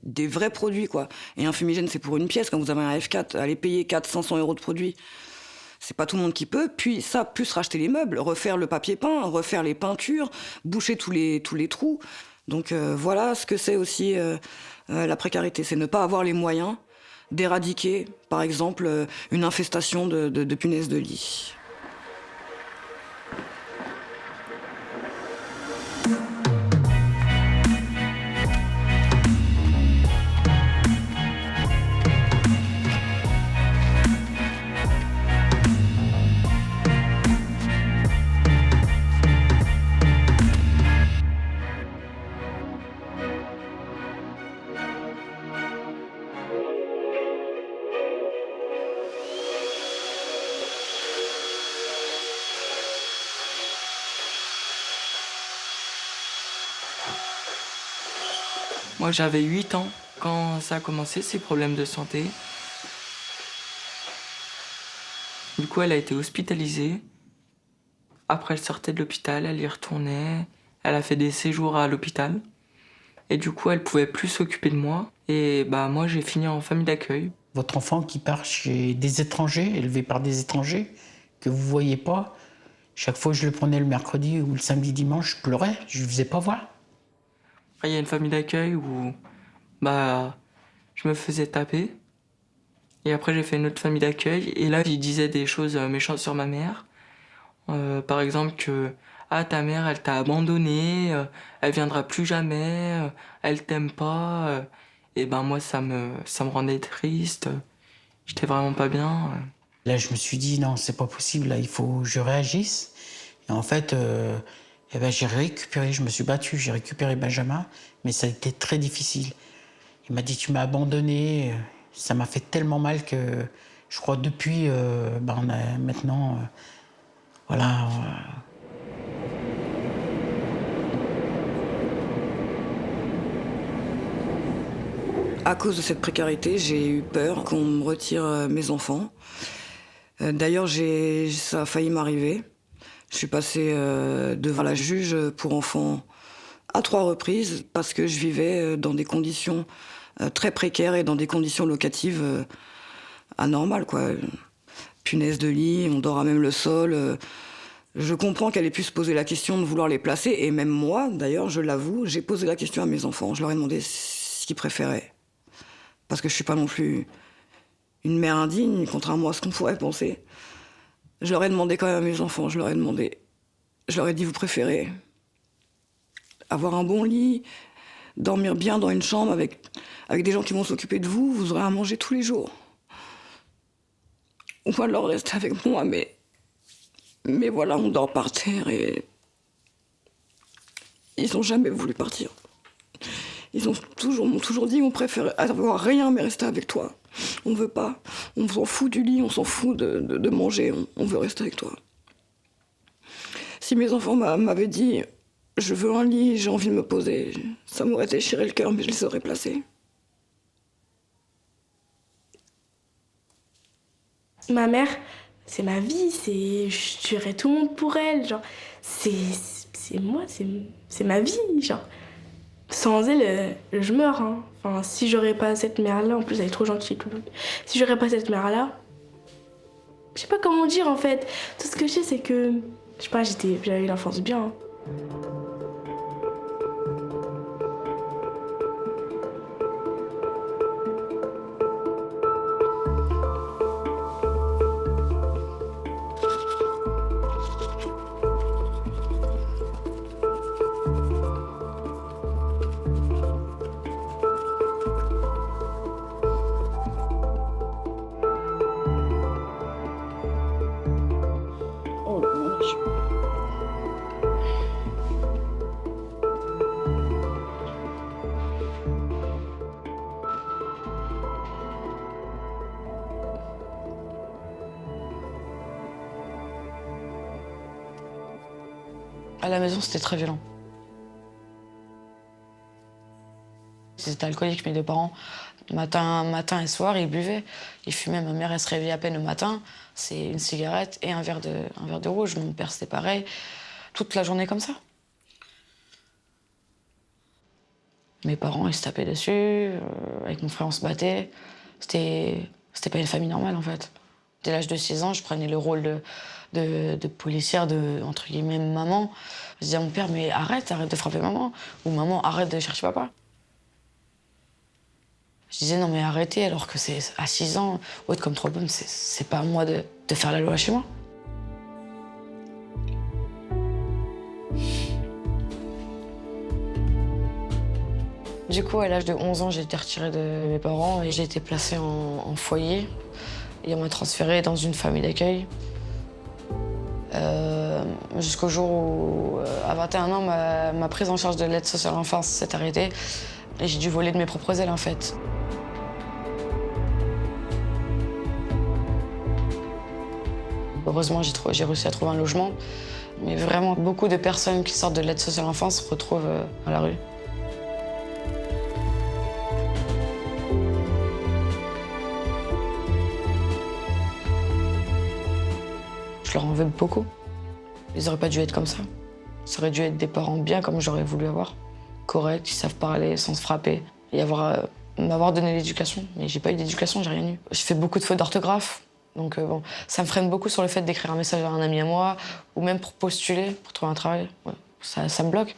des vrais produits, quoi. Et un fumigène, c'est pour une pièce. Quand vous avez un F4, allez payer 400-500 € de produits. C'est pas tout le monde qui peut. Puis ça, plus racheter les meubles, refaire le papier peint, refaire les peintures, boucher tous les trous. Donc voilà ce que c'est aussi la précarité. C'est ne pas avoir les moyens d'éradiquer, par exemple, une infestation de punaises de lit. Moi, j'avais 8 ans quand ça a commencé, ces problèmes de santé. Du coup, elle a été hospitalisée. Après, elle sortait de l'hôpital, elle y retournait. Elle a fait des séjours à l'hôpital. Et du coup, elle pouvait plus s'occuper de moi. Et moi, j'ai fini en famille d'accueil. Votre enfant qui part chez des étrangers, élevé par des étrangers, que vous ne voyez pas, chaque fois que je le prenais le mercredi ou le samedi dimanche, je pleurais, je ne le faisais pas voir. Après, il y a une famille d'accueil où je me faisais taper. Et après, j'ai fait une autre famille d'accueil. Et là, ils disaient des choses méchantes sur ma mère. Par exemple que ta mère, elle t'a abandonné, elle viendra plus jamais, elle t'aime pas. Et moi, ça me rendait triste. J'étais vraiment pas bien. Là, je me suis dit, non, c'est pas possible, là, il faut que je réagisse. Et en fait, j'ai récupéré, je me suis battu, j'ai récupéré Benjamin, mais ça a été très difficile. Il m'a dit, tu m'as abandonné. Ça m'a fait tellement mal que je crois depuis, on a maintenant, voilà. À cause de cette précarité, j'ai eu peur qu'on me retire mes enfants. D'ailleurs, ça a failli m'arriver. Je suis passée devant la juge pour enfants à 3 reprises parce que je vivais dans des conditions très précaires et dans des conditions locatives anormales, quoi. Punaise de lit, on dort à même le sol. Je comprends qu'elle ait pu se poser la question de vouloir les placer, et même moi, d'ailleurs, je l'avoue, j'ai posé la question à mes enfants. Je leur ai demandé ce qu'ils préféraient. Parce que je suis pas non plus une mère indigne, contrairement à ce qu'on pourrait penser. Je leur ai demandé quand même à mes enfants, je leur ai dit, vous préférez avoir un bon lit, dormir bien dans une chambre avec des gens qui vont s'occuper de vous, vous aurez à manger tous les jours. Ou alors rester avec moi, mais voilà, on dort par terre et ils ont jamais voulu partir. Ils m'ont toujours dit, on préfère avoir rien mais rester avec toi. On veut pas, on s'en fout du lit, on s'en fout de manger, on veut rester avec toi. Si mes enfants m'avaient dit, je veux un lit, j'ai envie de me poser, ça m'aurait déchiré le cœur, mais je les aurais placés. Ma mère, c'est ma vie, je tuerais tout le monde pour elle, genre, c'est moi, c'est ma vie, genre. Sans elle, je meurs, hein. Enfin, si j'aurais pas cette mère-là, en plus elle est trop gentille, tout. Si j'aurais pas cette mère-là, je sais pas comment dire en fait. Tout ce que je sais, c'est que, je sais pas, j'avais une enfance bien. Hein. À la maison, c'était très violent. Ils étaient alcooliques, mes 2 parents. Matin et soir, ils buvaient. Ils fumaient. Ma mère, elle se réveillait à peine le matin. C'est une cigarette et un verre de rouge. Mon père, c'était pareil. Toute la journée comme ça. Mes parents, ils se tapaient dessus. Avec mon frère, on se battait. C'était pas une famille normale, en fait. Dès l'âge de 6 ans, je prenais le rôle de policière, entre guillemets, maman. Je disais à mon père, mais arrête de frapper maman. Ou maman, arrête de chercher papa. Je disais non mais arrêtez, alors que c'est à 6 ans, ou être comme trop bonne, c'est pas à moi de faire la loi chez moi. Du coup, à l'âge de 11 ans, j'ai été retirée de mes parents et j'ai été placée en foyer. Et on m'a transférée dans une famille d'accueil. Jusqu'au jour où, à 21 ans, ma prise en charge de l'aide sociale à l'enfance s'est arrêtée. Et j'ai dû voler de mes propres ailes, en fait. Heureusement, j'ai réussi à trouver un logement. Mais vraiment, beaucoup de personnes qui sortent de l'aide sociale à l'enfance se retrouvent à la rue. Je leur en veux beaucoup. Ils n'auraient pas dû être comme ça. Ça aurait dû être des parents bien comme j'aurais voulu avoir. Corrects, qui savent parler sans se frapper. Et m'avoir donné l'éducation. Mais j'ai pas eu d'éducation, j'ai rien eu. Je fais beaucoup de fautes d'orthographe. Donc bon, ça me freine beaucoup sur le fait d'écrire un message à un ami à moi, ou même pour postuler, pour trouver un travail. Ouais, ça me bloque.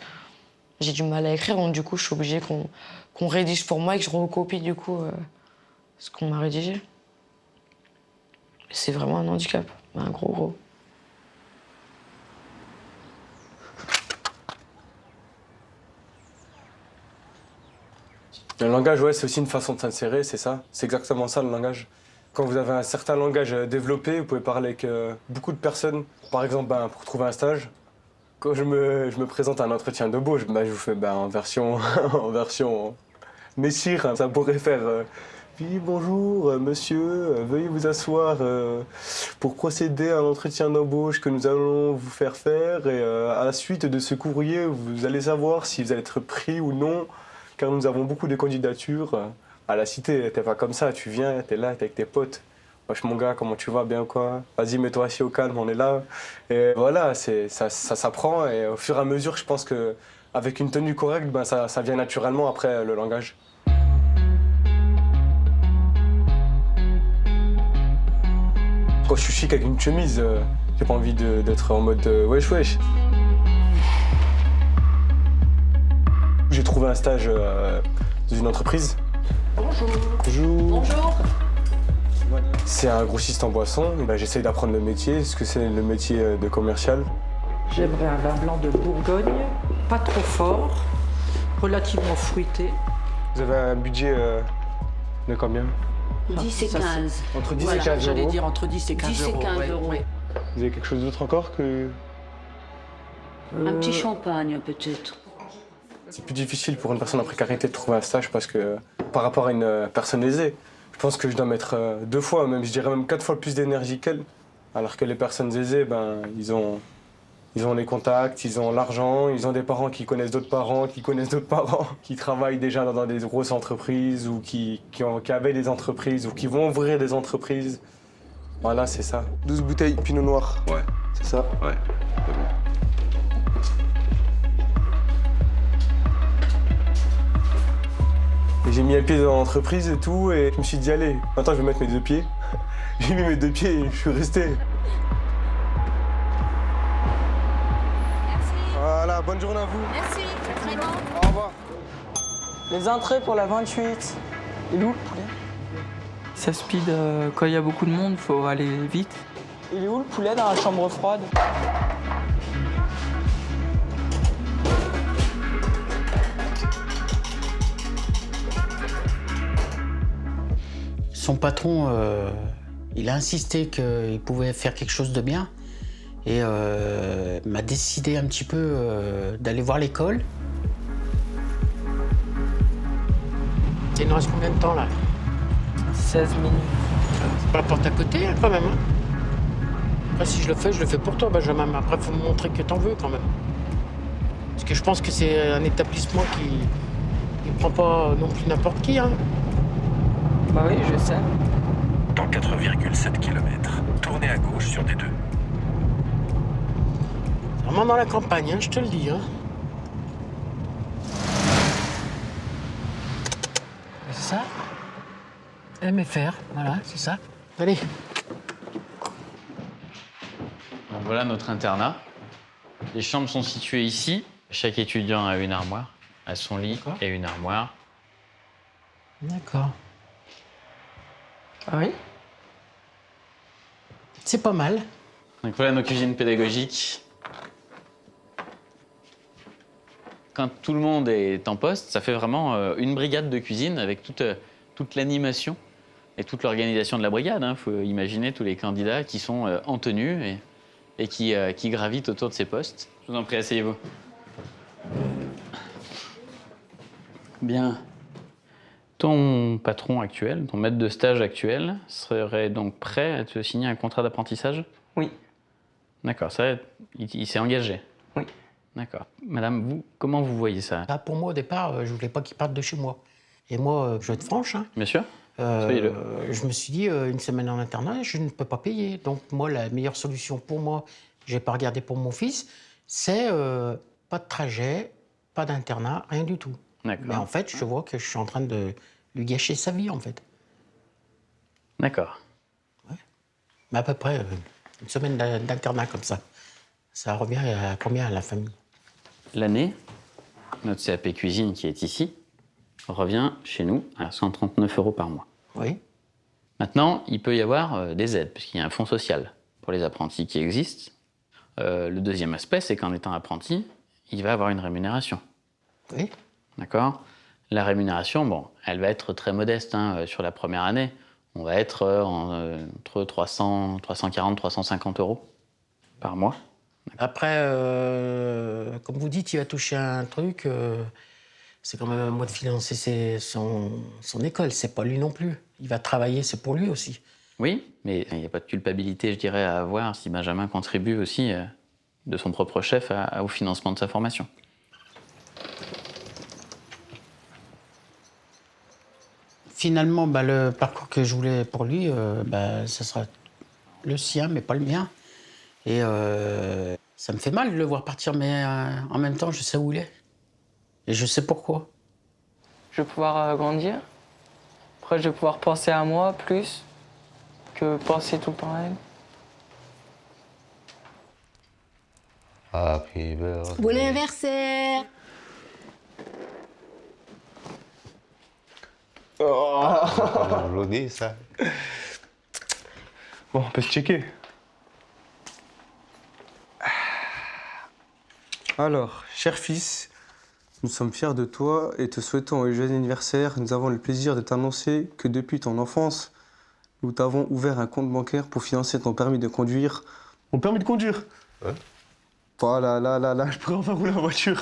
J'ai du mal à écrire, donc du coup, je suis obligée qu'on rédige pour moi et que je recopie du coup ce qu'on m'a rédigé. C'est vraiment un handicap, un gros. Le langage, ouais, c'est aussi une façon de s'insérer, c'est ça. C'est exactement ça, le langage. Quand vous avez un certain langage développé, vous pouvez parler avec beaucoup de personnes. Par exemple, pour trouver un stage, quand je me présente à un entretien d'embauche, je vous fais en version messire. Ça pourrait faire oui, bonjour, monsieur, veuillez vous asseoir pour procéder à l'entretien d'embauche que nous allons vous faire faire. Et à la suite de ce courrier, vous allez savoir si vous allez être pris ou non, car nous avons beaucoup de candidatures. À la cité, t'es pas comme ça, tu viens, t'es là, t'es avec tes potes. Wesh mon gars, comment tu vas, bien quoi? Vas-y, mets-toi assis au calme, on est là. Et voilà, ça s'apprend et au fur et à mesure, je pense qu'avec une tenue correcte, ça vient naturellement après le langage. Quand je suis chic avec une chemise, j'ai pas envie d'être en mode wesh. J'ai trouvé un stage dans une entreprise. Bonjour. Bonjour. C'est un grossiste en boisson. J'essaye d'apprendre le métier, ce que c'est le métier de commercial. J'aimerais un vin blanc de Bourgogne, pas trop fort, relativement fruité. Vous avez un budget de combien? 10 et 15. Entre 10 et 15 euros. J'allais dire entre 10 et 15 10 et 15 euros. Ouais. Vous avez quelque chose d'autre encore que... Un petit champagne, peut-être. C'est plus difficile pour une personne en précarité de trouver un stage parce que par rapport à une personne aisée, je pense que je dois mettre 2 fois, même je dirais même 4 fois plus d'énergie qu'elle. Alors que les personnes aisées, ils ont les contacts, ils ont l'argent, ils ont des parents qui connaissent d'autres parents, qui travaillent déjà dans des grosses entreprises ou qui avaient des entreprises ou qui vont ouvrir des entreprises. Voilà, c'est ça. 12 bouteilles Pinot Noir. Ouais. C'est ça? Ouais, c'est bon. Et j'ai mis un pied dans l'entreprise et tout, et je me suis dit, allez, maintenant je vais mettre mes 2 pieds. J'ai mis mes 2 pieds et je suis resté. Merci. Voilà, bonne journée à vous. Merci, très bon. Au revoir. Les entrées pour la 28. Il est où le poulet? Ça speed quand il y a beaucoup de monde, faut aller vite. Il est où le poulet dans la chambre froide? Son patron, il a insisté qu'il pouvait faire quelque chose de bien et m'a décidé un petit peu d'aller voir l'école. Il nous reste combien de temps là? 16 minutes. C'est pas la porte à côté quand même. Hein. Après si je le fais pour toi Benjamin, mais après faut me montrer que t'en veux quand même. Parce que je pense que c'est un établissement qui prend pas non plus n'importe qui. Hein. Bah oui, je sais. Dans 4,7 km, tournez à gauche sur D2. C'est vraiment dans la campagne, hein, je te le dis. Hein. C'est ça? MFR, voilà, c'est ça. Allez. Donc voilà notre internat. Les chambres sont situées ici. Chaque étudiant a une armoire, a son lit et une armoire. D'accord. Ah oui? C'est pas mal. Donc voilà nos cuisines pédagogiques. Quand tout le monde est en poste, ça fait vraiment une brigade de cuisine avec toute l'animation et toute l'organisation de la brigade. Il faut imaginer tous les candidats qui sont en tenue et qui gravitent autour de ces postes. Je vous en prie, asseyez-vous. Bien. Ton patron actuel, ton maître de stage actuel, serait donc prêt à te signer un contrat d'apprentissage? Oui. D'accord, ça, il s'est engagé? Oui. D'accord. Madame, vous, comment vous voyez ça? Là, pour moi, au départ, je voulais pas qu'il parte de chez moi. Et moi, je vais être franche, hein. Bien sûr. Soyez-le. Je me suis dit, une semaine en internat, je ne peux pas payer. Donc, moi, la meilleure solution pour moi, je n'ai pas regardé pour mon fils, c'est pas de trajet, pas d'internat, rien du tout. D'accord. Mais en fait, je vois que je suis en train de lui gâcher sa vie, en fait. D'accord. Ouais. Mais à peu près une semaine d'internat comme ça. Ça revient à combien à la famille? L'année, notre CAP cuisine qui est ici revient chez nous à 139 € par mois. Oui. Maintenant, il peut y avoir des aides, puisqu'il y a un fonds social pour les apprentis qui existe. Le deuxième aspect, c'est qu'en étant apprenti, il va avoir une rémunération. Oui. D'accord? La rémunération, bon, elle va être très modeste sur la première année. On va être entre 340 350 € par mois. Après, comme vous dites, il va toucher un truc. C'est quand même un mois de financer son école. C'est pas lui non plus. Il va travailler, c'est pour lui aussi. Oui, mais il n'y a pas de culpabilité, je dirais, à avoir si Benjamin contribue aussi de son propre chef au financement de sa formation. Finalement, le parcours que je voulais pour lui, ça sera le sien, mais pas le mien. Et ça me fait mal de le voir partir, mais en même temps, je sais où il est. Et je sais pourquoi. Je vais pouvoir grandir. Après, je vais pouvoir penser à moi plus que penser tout le temps à elle. Happy birthday. Bon anniversaire. Joli, ça. Bon, on peut se checker. Alors, cher fils, nous sommes fiers de toi et te souhaitons un joyeux anniversaire. Nous avons le plaisir de t'annoncer que depuis ton enfance, nous t'avons ouvert un compte bancaire pour financer ton permis de conduire. Mon permis de conduire? Ouais. Voilà, là, je pourrais enfin rouler en voiture.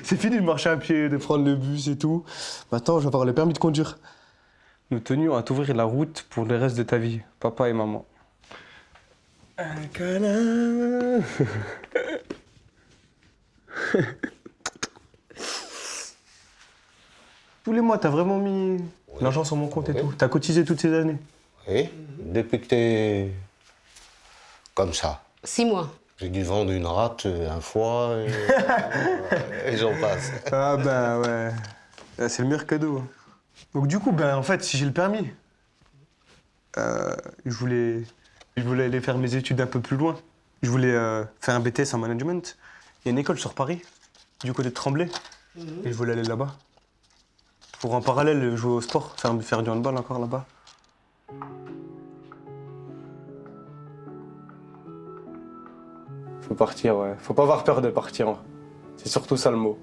C'est fini de marcher à pied, de prendre le bus et tout. Maintenant, je vais avoir le permis de conduire. Nous tenions à t'ouvrir la route pour le reste de ta vie, papa et maman. Un câlin. Tous les mois, t'as vraiment mis l'argent sur mon compte et tout. T'as cotisé toutes ces années. Oui, depuis que t'es comme ça. 6 mois. J'ai dû vendre une rate un foie et j'en passe. Ah ben ouais, c'est le meilleur cadeau. Donc du coup, en fait, si j'ai le permis, je voulais aller faire mes études un peu plus loin. Je voulais faire un BTS en management. Il y a une école sur Paris, du côté de Tremblay, et je voulais aller là-bas. Pour en parallèle jouer au sport, faire du handball encore là-bas. Faut partir, ouais. Faut pas avoir peur de partir. C'est surtout ça le mot.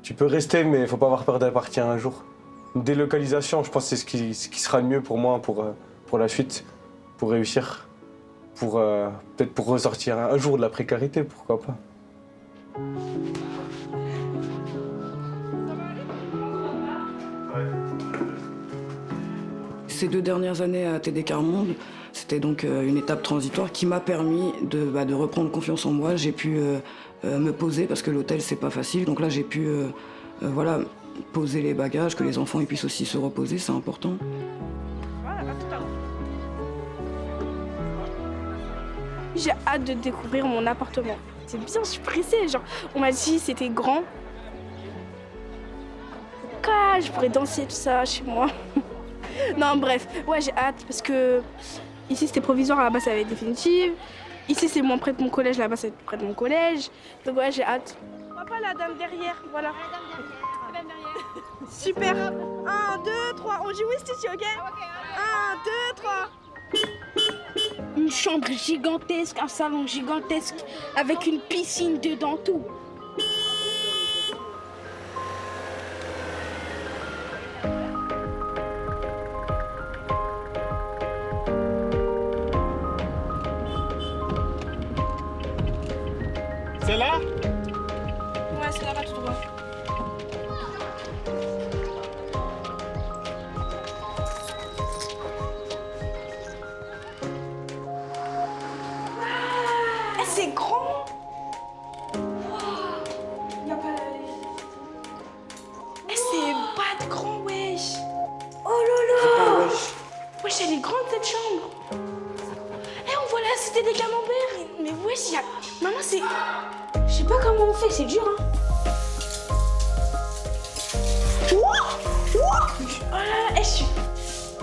Tu peux rester, mais faut pas avoir peur de partir un jour. Une délocalisation, je pense que c'est ce qui sera le mieux pour moi, pour la suite, pour réussir, peut-être pour ressortir un jour de la précarité, pourquoi pas. Ces 2 dernières années à TD Carmonde, c'était donc une étape transitoire qui m'a permis de reprendre confiance en moi. J'ai pu me poser parce que l'hôtel c'est pas facile. Donc là j'ai pu poser les bagages, que les enfants ils puissent aussi se reposer, c'est important. J'ai hâte de découvrir mon appartement. C'est bien, je suis pressée. Genre, on m'a dit c'était grand. Je pourrais danser tout ça chez moi. Non, bref, ouais, j'ai hâte parce que ici c'était provisoire, là-bas ça va être définitive. Ici c'est moins près de mon collège, là-bas c'est près de mon collège. Donc ouais, j'ai hâte. Papa, la dame derrière, voilà. La dame derrière. Super. 1, 2, 3. On joue ici, ok? 1, 2, 3. Une chambre gigantesque, un salon gigantesque, avec une piscine dedans, tout. C'est là? Ouais, c'est là-bas tout droit. Eh, c'est grand. Y a pas la... Eh, c'est pas de grand, wesh. Oh là là. Wesh, elle est grande cette chambre. Eh, on voit la cité des camemberts. Mais wesh, y a... Maman, c'est... Je sais pas comment on fait, c'est dur, hein. Oh là là, eh, je suis...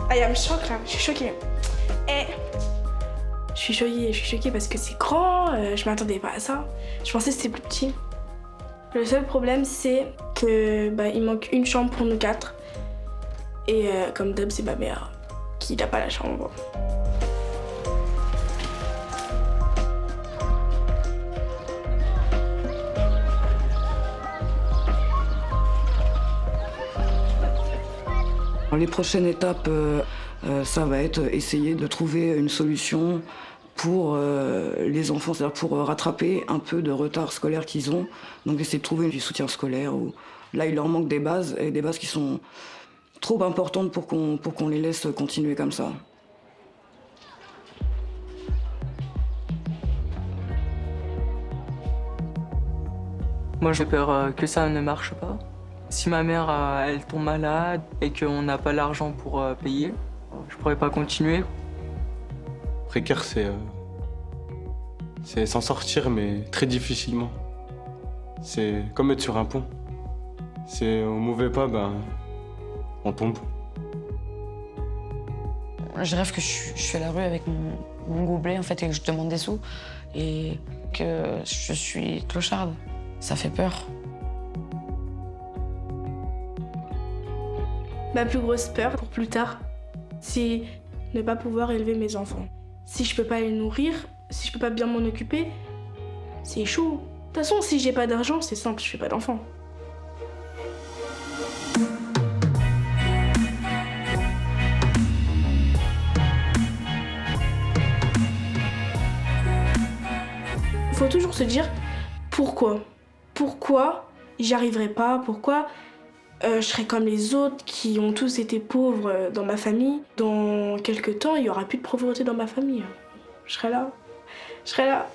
Ah, elle me choque là, je suis choquée. Eh, Je suis choquée parce que c'est grand, je m'attendais pas à ça. Je pensais que c'était plus petit. Le seul problème, c'est que il manque une chambre pour nous 4. Et comme d'hab, c'est ma mère qui n'a pas la chambre. Les prochaines étapes, ça va être essayer de trouver une solution pour les enfants, c'est-à-dire pour rattraper un peu de retard scolaire qu'ils ont. Donc essayer de trouver du soutien scolaire. Là, il leur manque des bases, et des bases qui sont trop importantes pour qu'on les laisse continuer comme ça. Moi, j'ai peur que ça ne marche pas. Si ma mère, elle tombe malade et qu'on n'a pas l'argent pour payer, je pourrais pas continuer. Précaire, c'est s'en sortir, mais très difficilement. C'est comme être sur un pont. C'est au mauvais pas, on tombe. Je rêve que je suis à la rue avec mon gobelet en fait, et que je demande des sous et que je suis clocharde. Ça fait peur. Ma plus grosse peur pour plus tard, c'est ne pas pouvoir élever mes enfants. Si je peux pas les nourrir, si je peux pas bien m'en occuper, c'est chaud. De toute façon, si j'ai pas d'argent, c'est simple, je fais pas d'enfants. Faut toujours se dire pourquoi. Pourquoi j'y arriverai pas? Pourquoi je serai comme les autres qui ont tous été pauvres dans ma famille? Dans quelques temps, il y aura plus de pauvreté dans ma famille. Je serai là. Je serai là.